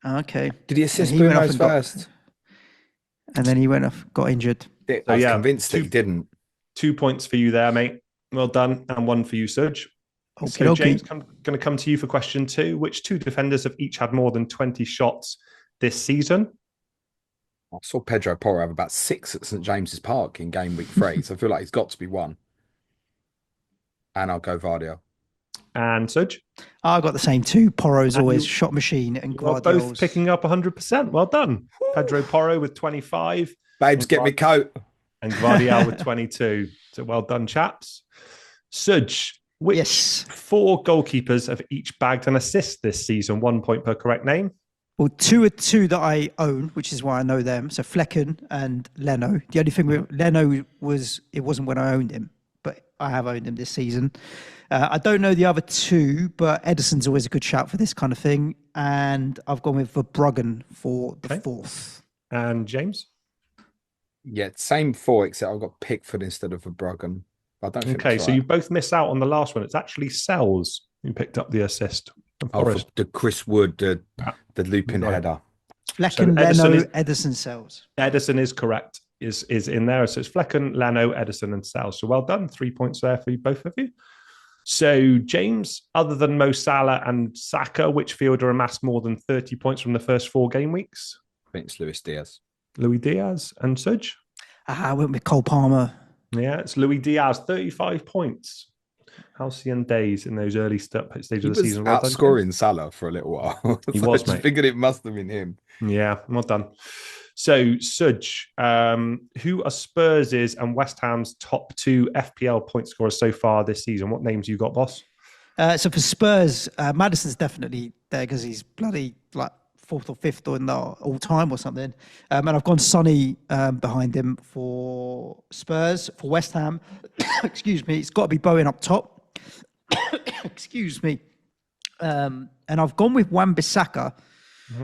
Okay. Did he assist Bruno's first? And then he went off, got injured. I was convinced that he didn't. 2 points for you there, mate. Well done. And 1 for you, Suj. So James, I'm going to come to you for question 2. Which 2 defenders have each had more than 20 shots this season? I saw Pedro Porro have about 6 at St James's Park in game week 3, so I feel like he's got to be 1. And I'll go Vardio. And Suj? I got the same two. Porro's always shot machine, and Guardiola's both picking up 100%. Well done. Pedro Porro with 25. Babes, get me coat. And Guardiola with 22. So well done, chaps. Suj, which 4 goalkeepers have each bagged an assist this season? 1 point per correct name. Well, 2 are 2 that I own, which is why I know them. So Flecken and Leno. The only thing with Leno was it wasn't when I owned him, but I have owned him this season. I don't know the other 2, but Edison's always a good shout for this kind of thing. And I've gone with Verbruggen for the 4th. And James? Yeah, same 4, except I've got Pickford instead of Verbruggen. I don't think so you both missed out on the last one. It's actually Sells who picked up the assist. For the Chris Wood, the looping header. Flecken, Leno, Edison, Sells. Edison is correct, is in there. So it's Flecken, Leno, Edison, and Sells. So well done. 3 points there for both of you. So, James, other than Mo Salah and Saka, which fielder amassed more than 30 points from the first 4 game weeks? I think it's Luis Diaz. Louis Diaz and Suj? I went with Cole Palmer. Yeah, it's Louis Diaz, 35 points. Halcyon days in those early stage of the season. He was outscoring Salah for a little while. He was, mate. I figured it must have been him. Yeah, well done. So, Suj, who are Spurs' and West Ham's top 2 FPL point scorers so far this season? What names you got, boss? So for Spurs, Maddison's definitely there because he's bloody like 4th or 5th in the all-time or something. And I've gone Sonny behind him for Spurs. For West Ham, excuse me, it's got to be Bowen up top. Excuse me. And I've gone with Wan-Bissaka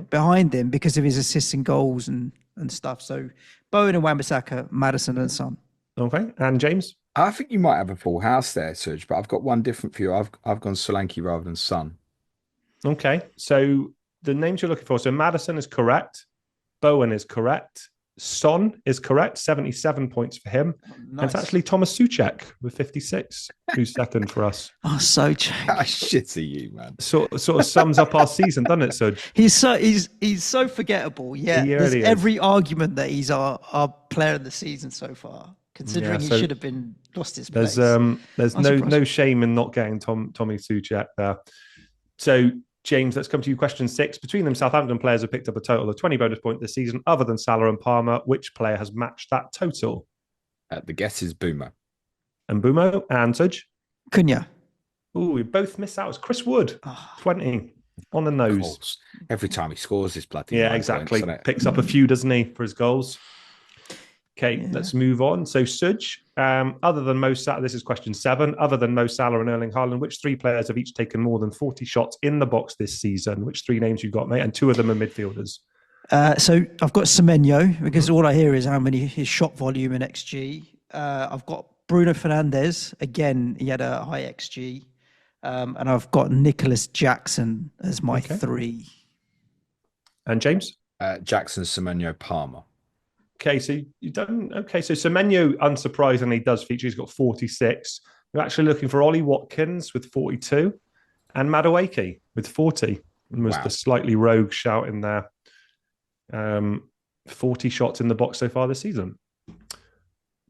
behind him because of his assists and goals and stuff. So Bowen and Wan-Bissaka, Maddison and Son. Okay. And James? I think you might have a full house there, Suj, but I've got one different for you. I've gone Solanke rather than Son. Okay. So the names you're looking for. So Maddison is correct. Bowen is correct. Son is correct. 77 points for him. Nice. And it's actually Thomas Souček with 56, who's second for us. Oh, Souček. How shit are you, man? Sort of sums up our season, doesn't it, Suj? He's so forgeable. Yeah, there's every argument that he's our player of the season so far, considering he should have been lost his place. There's no shame in not getting Tommy Souček there. So, James, let's come to you. Question 6. Between them, Southampton players have picked up a total of 20 bonus points this season. Other than Salah and Palmer, which player has matched that total? The guess is Boomer. And Bumo and Suj? Cunha. Oh, we both missed out. It's Chris Wood, 20 on the nose. Every time he scores this bloody. Yeah, exactly. Picks up a few, doesn't he, for his goals? Okay, let's move on. So, Suj, other than Mo Salah, this is question 7. Other than Mo Salah and Erling Haaland, which 3 players have each taken more than 40 shots in the box this season? Which 3 names you got, mate? And 2 of them are midfielders. So I've got Semenyo because all I hear is how many his shot volume in XG. I've got Bruno Fernandes. Again, he had a high XG. And I've got Nicholas Jackson as my 3. And James? Jackson, Semenyo, Palmer. Okay, so you've done okay. So Semenyo, unsurprisingly, does feature. He's got 46. You're actually looking for Ollie Watkins with 42 and Madueke with 40. And was the slightly rogue shout in there. 40 shots in the box so far this season.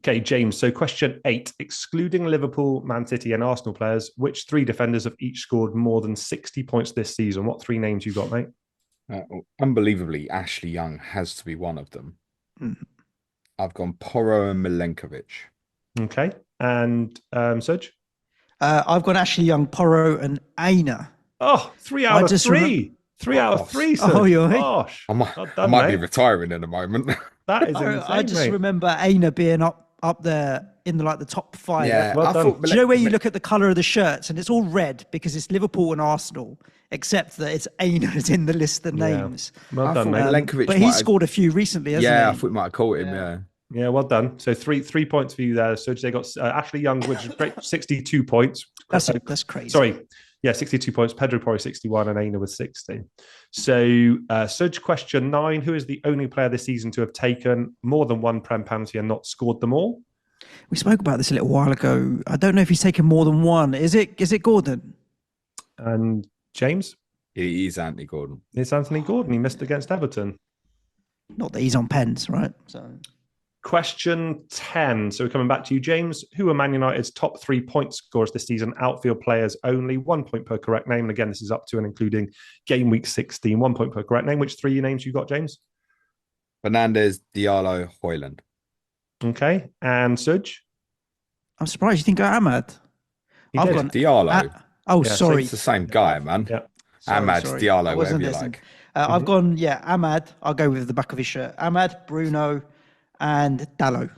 Okay, James. So question 8. Excluding Liverpool, Man City and Arsenal players, which 3 defenders have each scored more than 60 points this season? What 3 names you got, mate? Unbelievably, Ashley Young has to be one of them. I've gone Porro and Milenkovic. Okay. And Suj? I've gone Ashley Young, Porro and Aina. Oh, 3 out of 3. 3 out of 3, Suj. Oh, you're gosh. I might be retiring in a moment. That is insane, I just remember Aina being up there in the top 5. Yeah, well done. Do you know where you look at the colour of the shirts and it's all red because it's Liverpool and Arsenal, except that it's Aina's in the list of names. Well done, mate. Milenkovic but he's scored a few recently, hasn't he? Yeah, I thought we might have caught him, Yeah, well done. So three points for you there. So they got Ashley Young, which is great, 62 points. That's crazy. Sorry. Yeah, 62 points. Pedro Porro, 61, and Aina with 60. So, Suj, question 9. Who is the only player this season to have taken more than 1 Prem penalty and not scored them all? We spoke about this a little while ago. I don't know if he's taken more than 1. Is it Gordon? And James? It is Anthony Gordon. It's Anthony Gordon. He missed against Everton. Not that he's on pens, right? So Question 10. So we're coming back to you, James. Who are Man United's top 3 point scorers this season? Outfield players only, 1 point per correct name. And again, this is up to and including game week 16, 1 point per correct name. Which 3 names you got, James? Fernandes, Diallo, Højlund. Okay. And Suj? I'm surprised you didn't go Ahmad. I've gone Diallo. Sorry. It's the same guy, man. Yeah. Ahmad, Diallo, whatever you like. I've gone, Ahmad. I'll go with the back of his shirt. Ahmad, Bruno, and Dallo.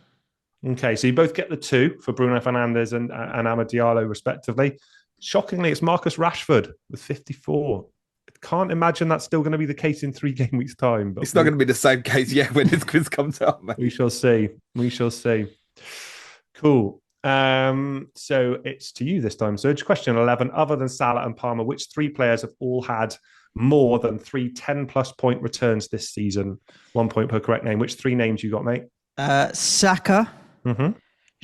Okay, so you both get the 2 for Bruno Fernandes and Amad Diallo, respectively. Shockingly, it's Marcus Rashford with 54. Can't imagine that's still going to be the case in 3 game weeks' time. But it's not going to be the same case yet when this quiz comes out, mate. We shall see. Cool. So it's to you this time, Serge. Question 11. Other than Salah and Palmer, which 3 players have all had more than 3 10-plus point returns this season? 1 point per correct name. Which 3 names you got, mate? Saka,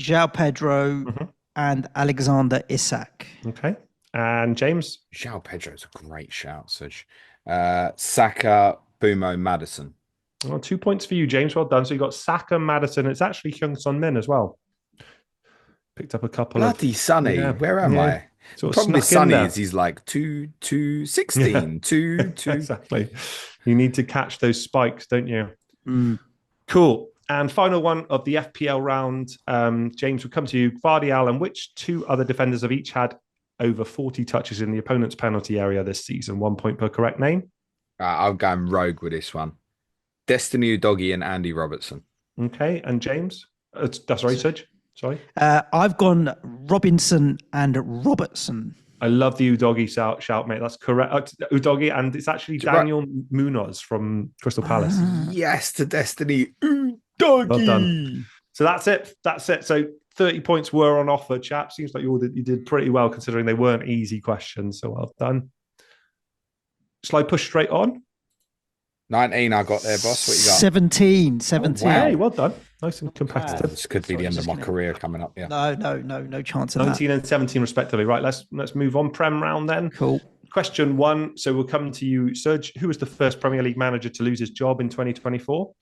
João Pedro, and Alexander Isak. Okay. And James? João Pedro's a great shout, Such. Saka, Bumo, Maddison. Well, 2 points for you, James. Well done. So you got Saka, Maddison. It's actually Heung-Son Min as well. Picked up a couple Bloody Sonny. Yeah. Where am I? The problem with Sonny is he's like 2-16, 2. Exactly. You need to catch those spikes, don't you? Cool. And final one of the FPL round, James, will come to you. Vardy, Allen, which 2 other defenders have each had over 40 touches in the opponent's penalty area this season? 1 point per correct name. I'll go rogue with this one. Destiny Udogie and Andy Robertson. Okay. And James? Sorry, Suj. Sorry. I've gone Robinson and Robertson. I love the Udogie shout, mate. That's correct. Udogie, and it's actually Daniel Munoz from Crystal Palace. Yes, to Destiny Udogie. Well done. So that's it. So 30 points were on offer, chap. Seems like you did pretty well considering they weren't easy questions. So well done. Shall I push straight on? 19 I got there, boss. What you got? 17. Oh, wow. Hey, well done. Nice and competitive. This could be the end of my career coming up. Yeah. No chance of 19 and 17 respectively. Right, let's move on. Prem round then. Cool. Question 1. So we'll come to you, Serge. Who was the first Premier League manager to lose his job in 2024?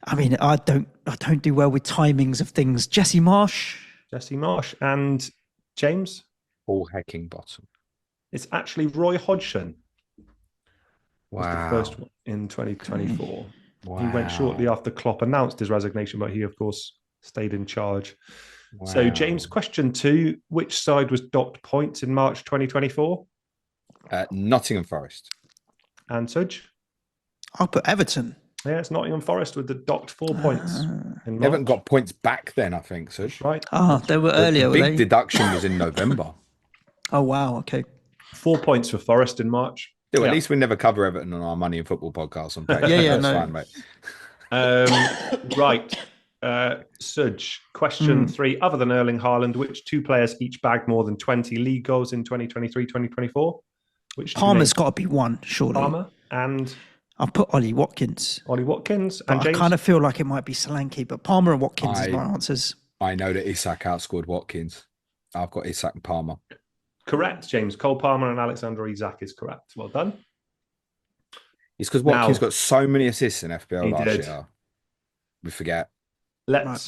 I mean, I don't do well with timings of things. Jesse Marsh. And James? Paul Heckingbottom. It's actually Roy Hodgson. Wow. The first one in 2024. Wow. He went shortly after Klopp announced his resignation, but he, of course, stayed in charge. Wow. So, James, question 2. Which side was docked points in March 2024? Nottingham Forest. And Suj? I'll put Everton. Yeah, it's Nottingham Forest with the docked 4 points. In They haven't got points back then, I think, Suj. Right. They were earlier, the big deduction was in November. Oh, wow. Okay. 4 points for Forest in March. At least we never cover Everton on our Money in Football podcast. That's fine, mate. Right. Suj, question 3. Other than Erling Haaland, which 2 players each bagged more than 20 league goals in 2023-2024? Palmer's got to be one, surely. Palmer and... I'll put Ollie Watkins. And James? I kind of feel like it might be Solanke, but Palmer and Watkins is my answers. I know that Isak outscored Watkins. I've got Isak and Palmer. Correct, James. Cole Palmer and Alexander Isak is correct. Well done. It's because Watkins got so many assists in FPL last year. We forget. Let's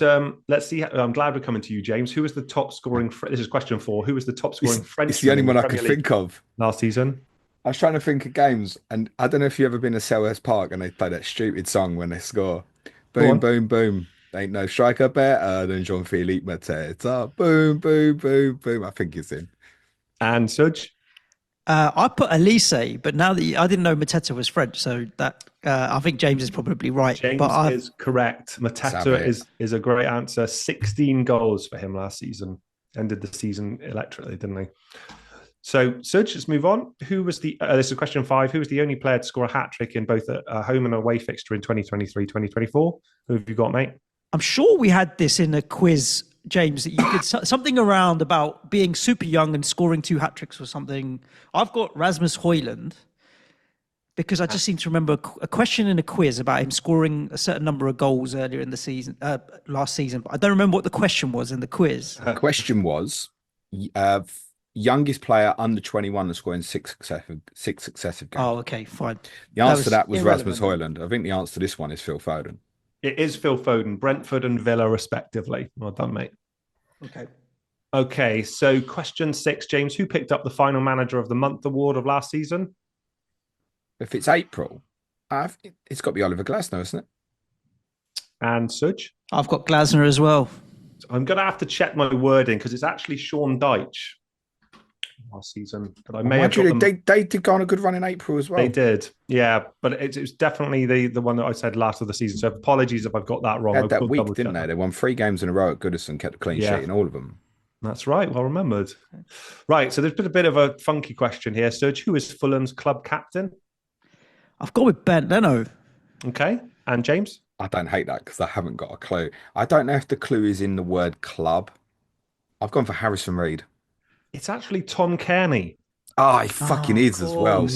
see. I'm glad we're coming to you, James. Who was the top scoring? This is question 4. Who was the top scoring Frenchman? It's the only one I could think of last season. I was trying to think of games, and I don't know if you've ever been to Selhurst Park and they play that stupid song when they score. Boom, boom, boom. Ain't no striker better than Jean-Philippe Mateta. Boom, boom, boom, boom. I think it's him. And Suj? I put Elise, but now that I didn't know Mateta was French, so that I think James is probably right. James is correct. Mateta is a great answer. 16 goals for him last season. Ended the season electrically, didn't he? So, Suj, let's move on. Who was this is question 5. Who was the only player to score a hat-trick in both a home and away fixture in 2023-2024? Who have you got, mate? I'm sure we had this in a quiz, James, that you did something around about being super young and scoring 2 hat-tricks or something. I've got Rasmus Højlund because I just seem to remember a question in a quiz about him scoring a certain number of goals earlier in the season, last season. But I don't remember what the question was in the quiz. The question was... youngest player under 21 to score in 6 successive games. Oh, okay, fine. The answer to that was Rasmus Højlund. I think the answer to this one is Phil Foden. It is Phil Foden, Brentford and Villa, respectively. Well done, mate. Okay, so question 6, James. Who picked up the final Manager of the Month award of last season? If it's April, it's got to be Oliver Glasner, isn't it? And Suj? I've got Glasner as well. I'm going to have to check my wording because it's actually Sean Dyche last season. But I may have got them... They did go on a good run in April as well. They did, yeah. But it was definitely the one that I said last of the season. So apologies if I've got that wrong. They had that week, didn't they? They won 3 games in a row at Goodison, kept a clean sheet in all of them. That's right. Well remembered. Right. So there's been a bit of a funky question here. Serge, who is Fulham's club captain? I've gone with Ben Leno. Okay. And James? I don't hate that because I haven't got a clue. I don't know if the clue is in the word club. I've gone for Harrison Reed. It's actually Tom Cairney. Oh, he fucking is as well.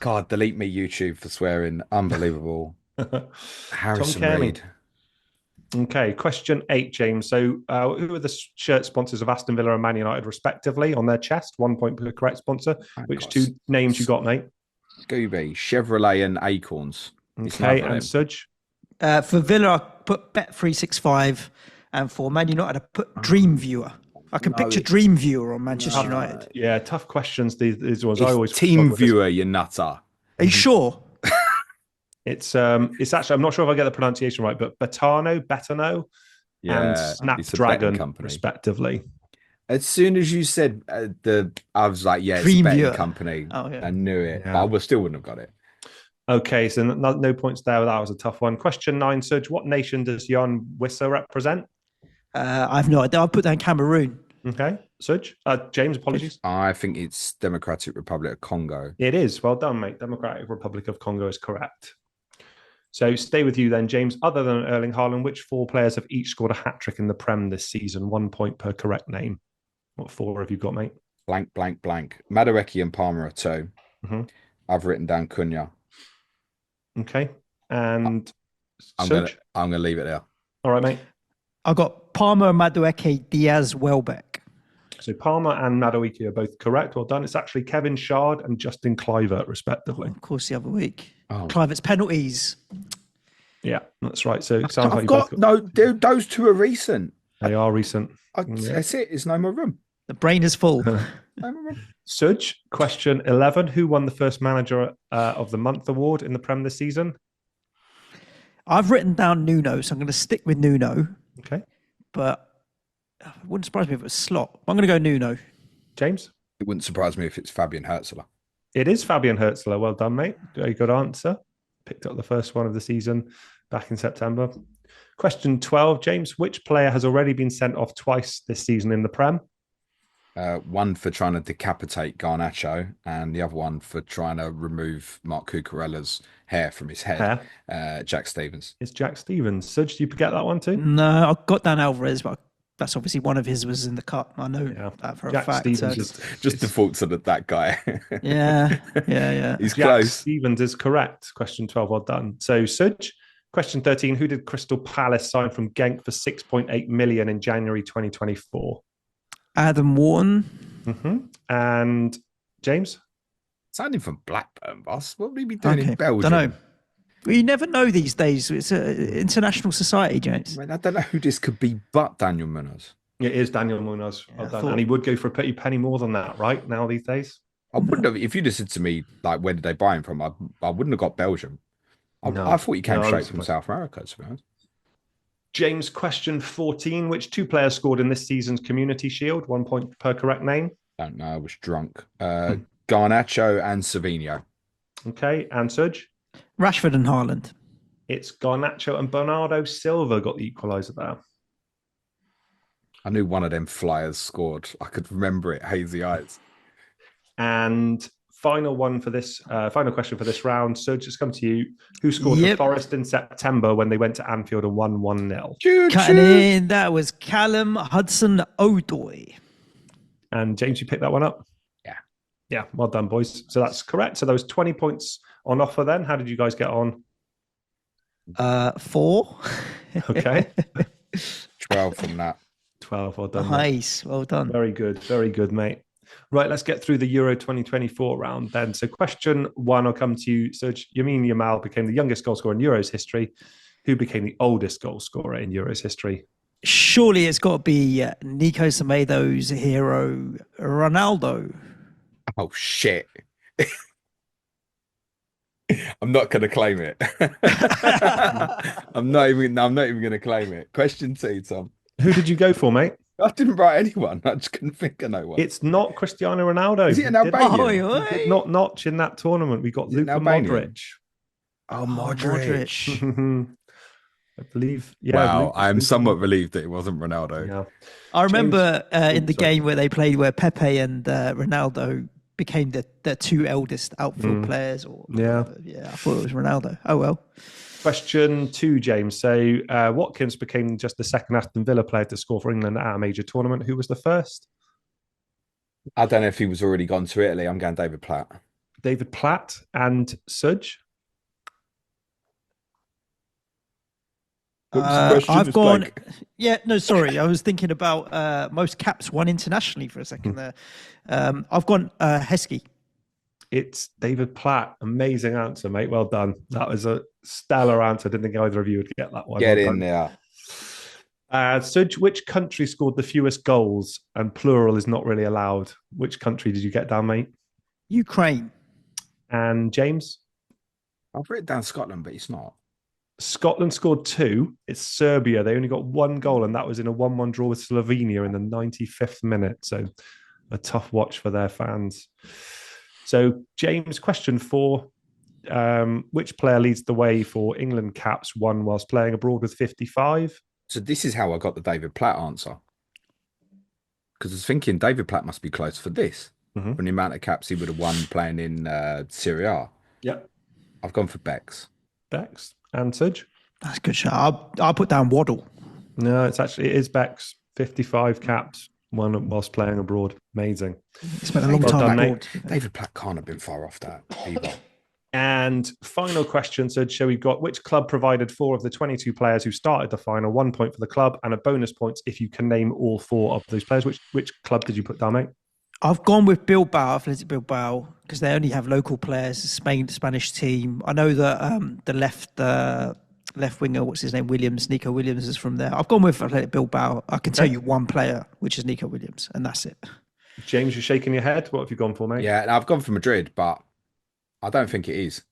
God, delete me, YouTube, for swearing. Unbelievable. Harrison Reed. Okay, question 8, James. So who are the shirt sponsors of Aston Villa and Man United, respectively, on their chest? 1 point per correct sponsor. Which 2 names you got, mate? Scooby, Chevrolet and Acorns. Okay, and Suj? For Villa, I put Bet365. And for Man United, I put Dreamviewer. I can picture Dreamviewer on Manchester United. Yeah, tough questions, these ones. It's I always Team Viewer, you nutter. Are you sure? It's actually, I'm not sure if I get the pronunciation right, but Betano, and Snapdragon, respectively. As soon as you said I was like, yeah, it's a betting company. Oh, yeah. I knew it, but I still wouldn't have got it. Okay, so no points there. That was a tough one. Question 9, Serge. What nation does Jan Wissa represent? I've no idea. I'll put down Cameroon. Okay, Serge. James, apologies. I think it's Democratic Republic of Congo. It is. Well done, mate. Democratic Republic of Congo is correct. So stay with you then, James. Other than Erling Haaland, which 4 players have each scored a hat-trick in the Prem this season? 1 point per correct name. What 4 have you got, mate? Blank, blank, blank. Madueke and Palmer are 2. Mm-hmm. I've written down Cunha. Okay. And I'm going to leave it there. All right, mate. I got Palmer, Madueke, Diaz, Welbeck. So Palmer and Madueke are both correct. Well done. It's actually Kevin Shard and Justin Kluivert, respectively. Of course, the other week. Kluivert's penalties. Yeah, that's right. So it sounds those 2 are recent. They are recent. That's it. There's no more room. The brain is full. Suj, question 11. Who won the first Manager of the Month award in the Prem this season? I've written down Nuno, so I'm going to stick with Nuno. Okay. But it wouldn't surprise me if it was Slot. I'm going to go Nuno. James? It wouldn't surprise me if it's Fabian Herzler. It is Fabian Herzler. Well done, mate. Very good answer. Picked up the first one of the season back in September. Question 12, James. Which player has already been sent off twice this season in the Prem? One for trying to decapitate Garnacho and the other one for trying to remove Mark Cucurella's hair from his head. Jack Stevens. It's Jack Stevens. Suj, do you forget that one too? No, I got Dan Alvarez, but that's obviously one of his was in the cup. I know that for Jack a fact. Stevens just defaults on that guy. yeah. He's Jack close. Stevens is correct. Question 12, well done. So Suj, question 13, who did Crystal Palace sign from Genk for 6.8 million in January 2024? Adam Wharton. Mm-hmm. And James? Signing from Blackburn, boss. What would he be doing in Belgium? Don't know. Well, you never know these days. It's an international society, James. I don't know who this could be but Daniel Munoz. It is Daniel Munoz. Well done. And he would go for a pretty penny more than that, right? Now these days? I wouldn't have, if you'd have said to me, like, where did they buy him from? I wouldn't have got Belgium. I thought he came straight from South America, to be honest. James, question 14. Which 2 players scored in this season's Community Shield? 1 point per correct name. Don't know. I was drunk. Garnacho and Savinho. Okay. And Suj? Rashford and Haaland. It's Garnacho and Bernardo Silva got the equaliser there. I knew one of them flyers scored. I could remember it. Hazy eyes. And final one for this, final question for this round. Suj, it's come to you. Who scored for Forest in September when they went to Anfield and won 1-0? Cutting in, that was Callum Hudson-Odoi. And James, you picked that one up? Yeah, well done, boys. So that's correct. So there was 20 points on offer then. How did you guys get on? 4. Okay. 12 from that. 12, well done. Nice, well done. Very good, mate. Right, let's get through the Euro 2024 round then. So question 1, I'll come to you. So Lamine Yamal became the youngest goal scorer in Euros history. who became the oldest goal scorer in Euros history? Surely it's got to be Nico Semedo's hero, Ronaldo. Oh, shit. I'm not going to claim it. I'm not even going to claim it. Question 2, Tom. Who did you go for, mate? I didn't write anyone. I just couldn't think of no one. It's not Cristiano Ronaldo. Is it an Albanian? He did not notch in that tournament. We got Luka Modric. Oh, Modric. I believe. Yeah. Wow, I'm somewhat relieved that it wasn't Ronaldo. Yeah. I remember in the game where they played, where Pepe and Ronaldo became the 2 eldest outfield players. I thought it was Ronaldo. Oh well. Question 2, James. So Watkins became just the second Aston Villa player to score for England at a major tournament. Who was the first? I don't know if he was already gone to Italy. I'm going David Platt. David Platt and Suj. I've gone. Yeah, no, sorry. I was thinking about most caps won internationally for a second there. I've gone Heskey. It's David Platt. Amazing answer, mate. Well done. That was a stellar answer. I didn't think either of you would get that one. Get in there. Suj, which country scored the fewest goals? And plural is not really allowed. Which country did you get down, mate? Ukraine. And James? I've written down Scotland, but it's not. Scotland scored 2. It's Serbia. They only got 1 goal, and that was in a 1-1 draw with Slovenia in the 95th minute. So a tough watch for their fans. So, James, question 4. Which player leads the way for England caps won whilst playing abroad with 55? So this is how I got the David Platt answer. Because I was thinking David Platt must be close for this. From the amount of caps he would have won playing in Serie A. Yep. I've gone for Bex. Bex. And Suj? That's a good shot. I'll put down Waddle. No, it is Bex. 55 caps, won whilst playing abroad. Amazing. Spent a long time abroad. David Platt can't have been far off that either. And final question, Suj. So we've got which club provided 4 of the 22 players who started the final? 1 point for the club and a bonus points if you can name all 4 of those players. Which club did you put down, mate? I've gone with Bilbao, Athletic Bilbao, because they only have local players. Spanish team. I know that the left winger, what's his name, Nico Williams is from there. I've gone with Athletic Bilbao. I can tell you one player, which is Nico Williams, and that's it. James, you're shaking your head. What have you gone for, mate? Yeah, I've gone for Madrid, but I don't think it is.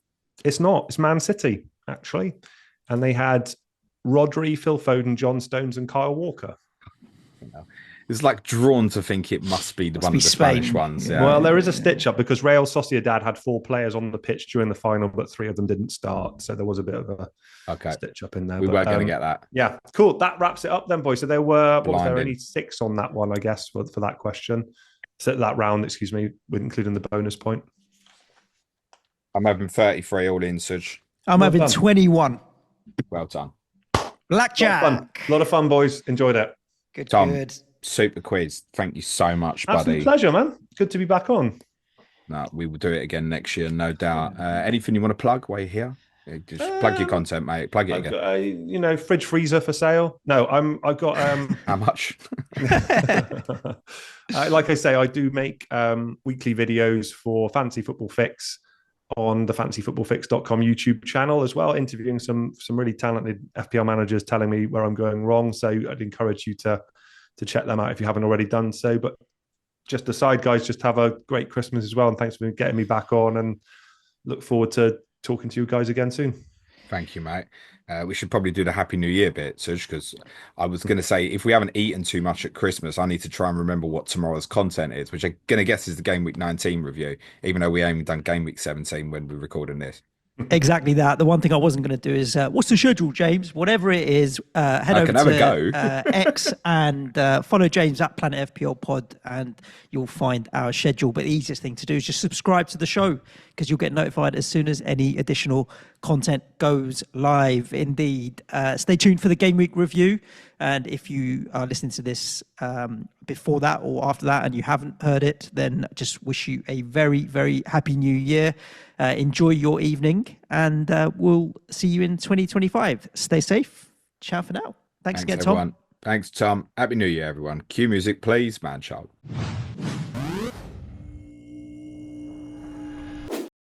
It's not. It's Man City, actually. And they had Rodri, Phil Foden, John Stones, and Kyle Walker. It's like drawn to think it must be one of the Spanish ones. Yeah. Well, there is a stitch up because Real Sociedad had 4 players on the pitch during the final, but 3 of them didn't start. So there was a bit of a stitch up in there. We were going to get that. Yeah, cool. That wraps it up then, boys. So there were only 6 on that one, I guess, for that question. So that round, excuse me, with including the bonus point. I'm having 33 all in, Suj. I'm having 21. Well done. Blackjack. A lot of fun, boys. Enjoyed it. Good, Tom, good. Super quiz. Thank you so much, buddy. Absolute pleasure, man. Good to be back on. No, we will do it again next year, no doubt. Anything you want to plug while you're here? Just plug your content, mate. Plug it again. Fridge freezer for sale. No, I've got how much? Like I say, I do make weekly videos for Fantasy Football Fix on the fantasyfootballfix.com YouTube channel as well, interviewing some really talented FPL managers, telling me where I'm going wrong. So I'd encourage you to check them out if you haven't already done so. But just aside, guys, just have a great Christmas as well. And thanks for getting me back on, and look forward to talking to you guys again soon. Thank you, mate. We should probably do the Happy New Year bit, Suj, because I was going to say, if we haven't eaten too much at Christmas, I need to try and remember what tomorrow's content is, which I'm going to guess is the Game Week 19 review, even though we haven't done Game Week 17 when we're recording this. Exactly that. The one thing I wasn't going to do is, what's the schedule, James? Whatever it is, head over to X and follow James at Planet FPL Pod, and you'll find our schedule. But the easiest thing to do is just subscribe to the show, because you'll get notified as soon as any additional content goes live. Indeed. Stay tuned for the Game Week review. And if you are listening to this before that or after that and you haven't heard it, then just wish you a very, very happy new year. Enjoy your evening, and we'll see you in 2025. Stay safe. Ciao for now. Thanks again, Tom. Everyone. Thanks, Tom. Happy New Year, everyone. Cue music, please, man child.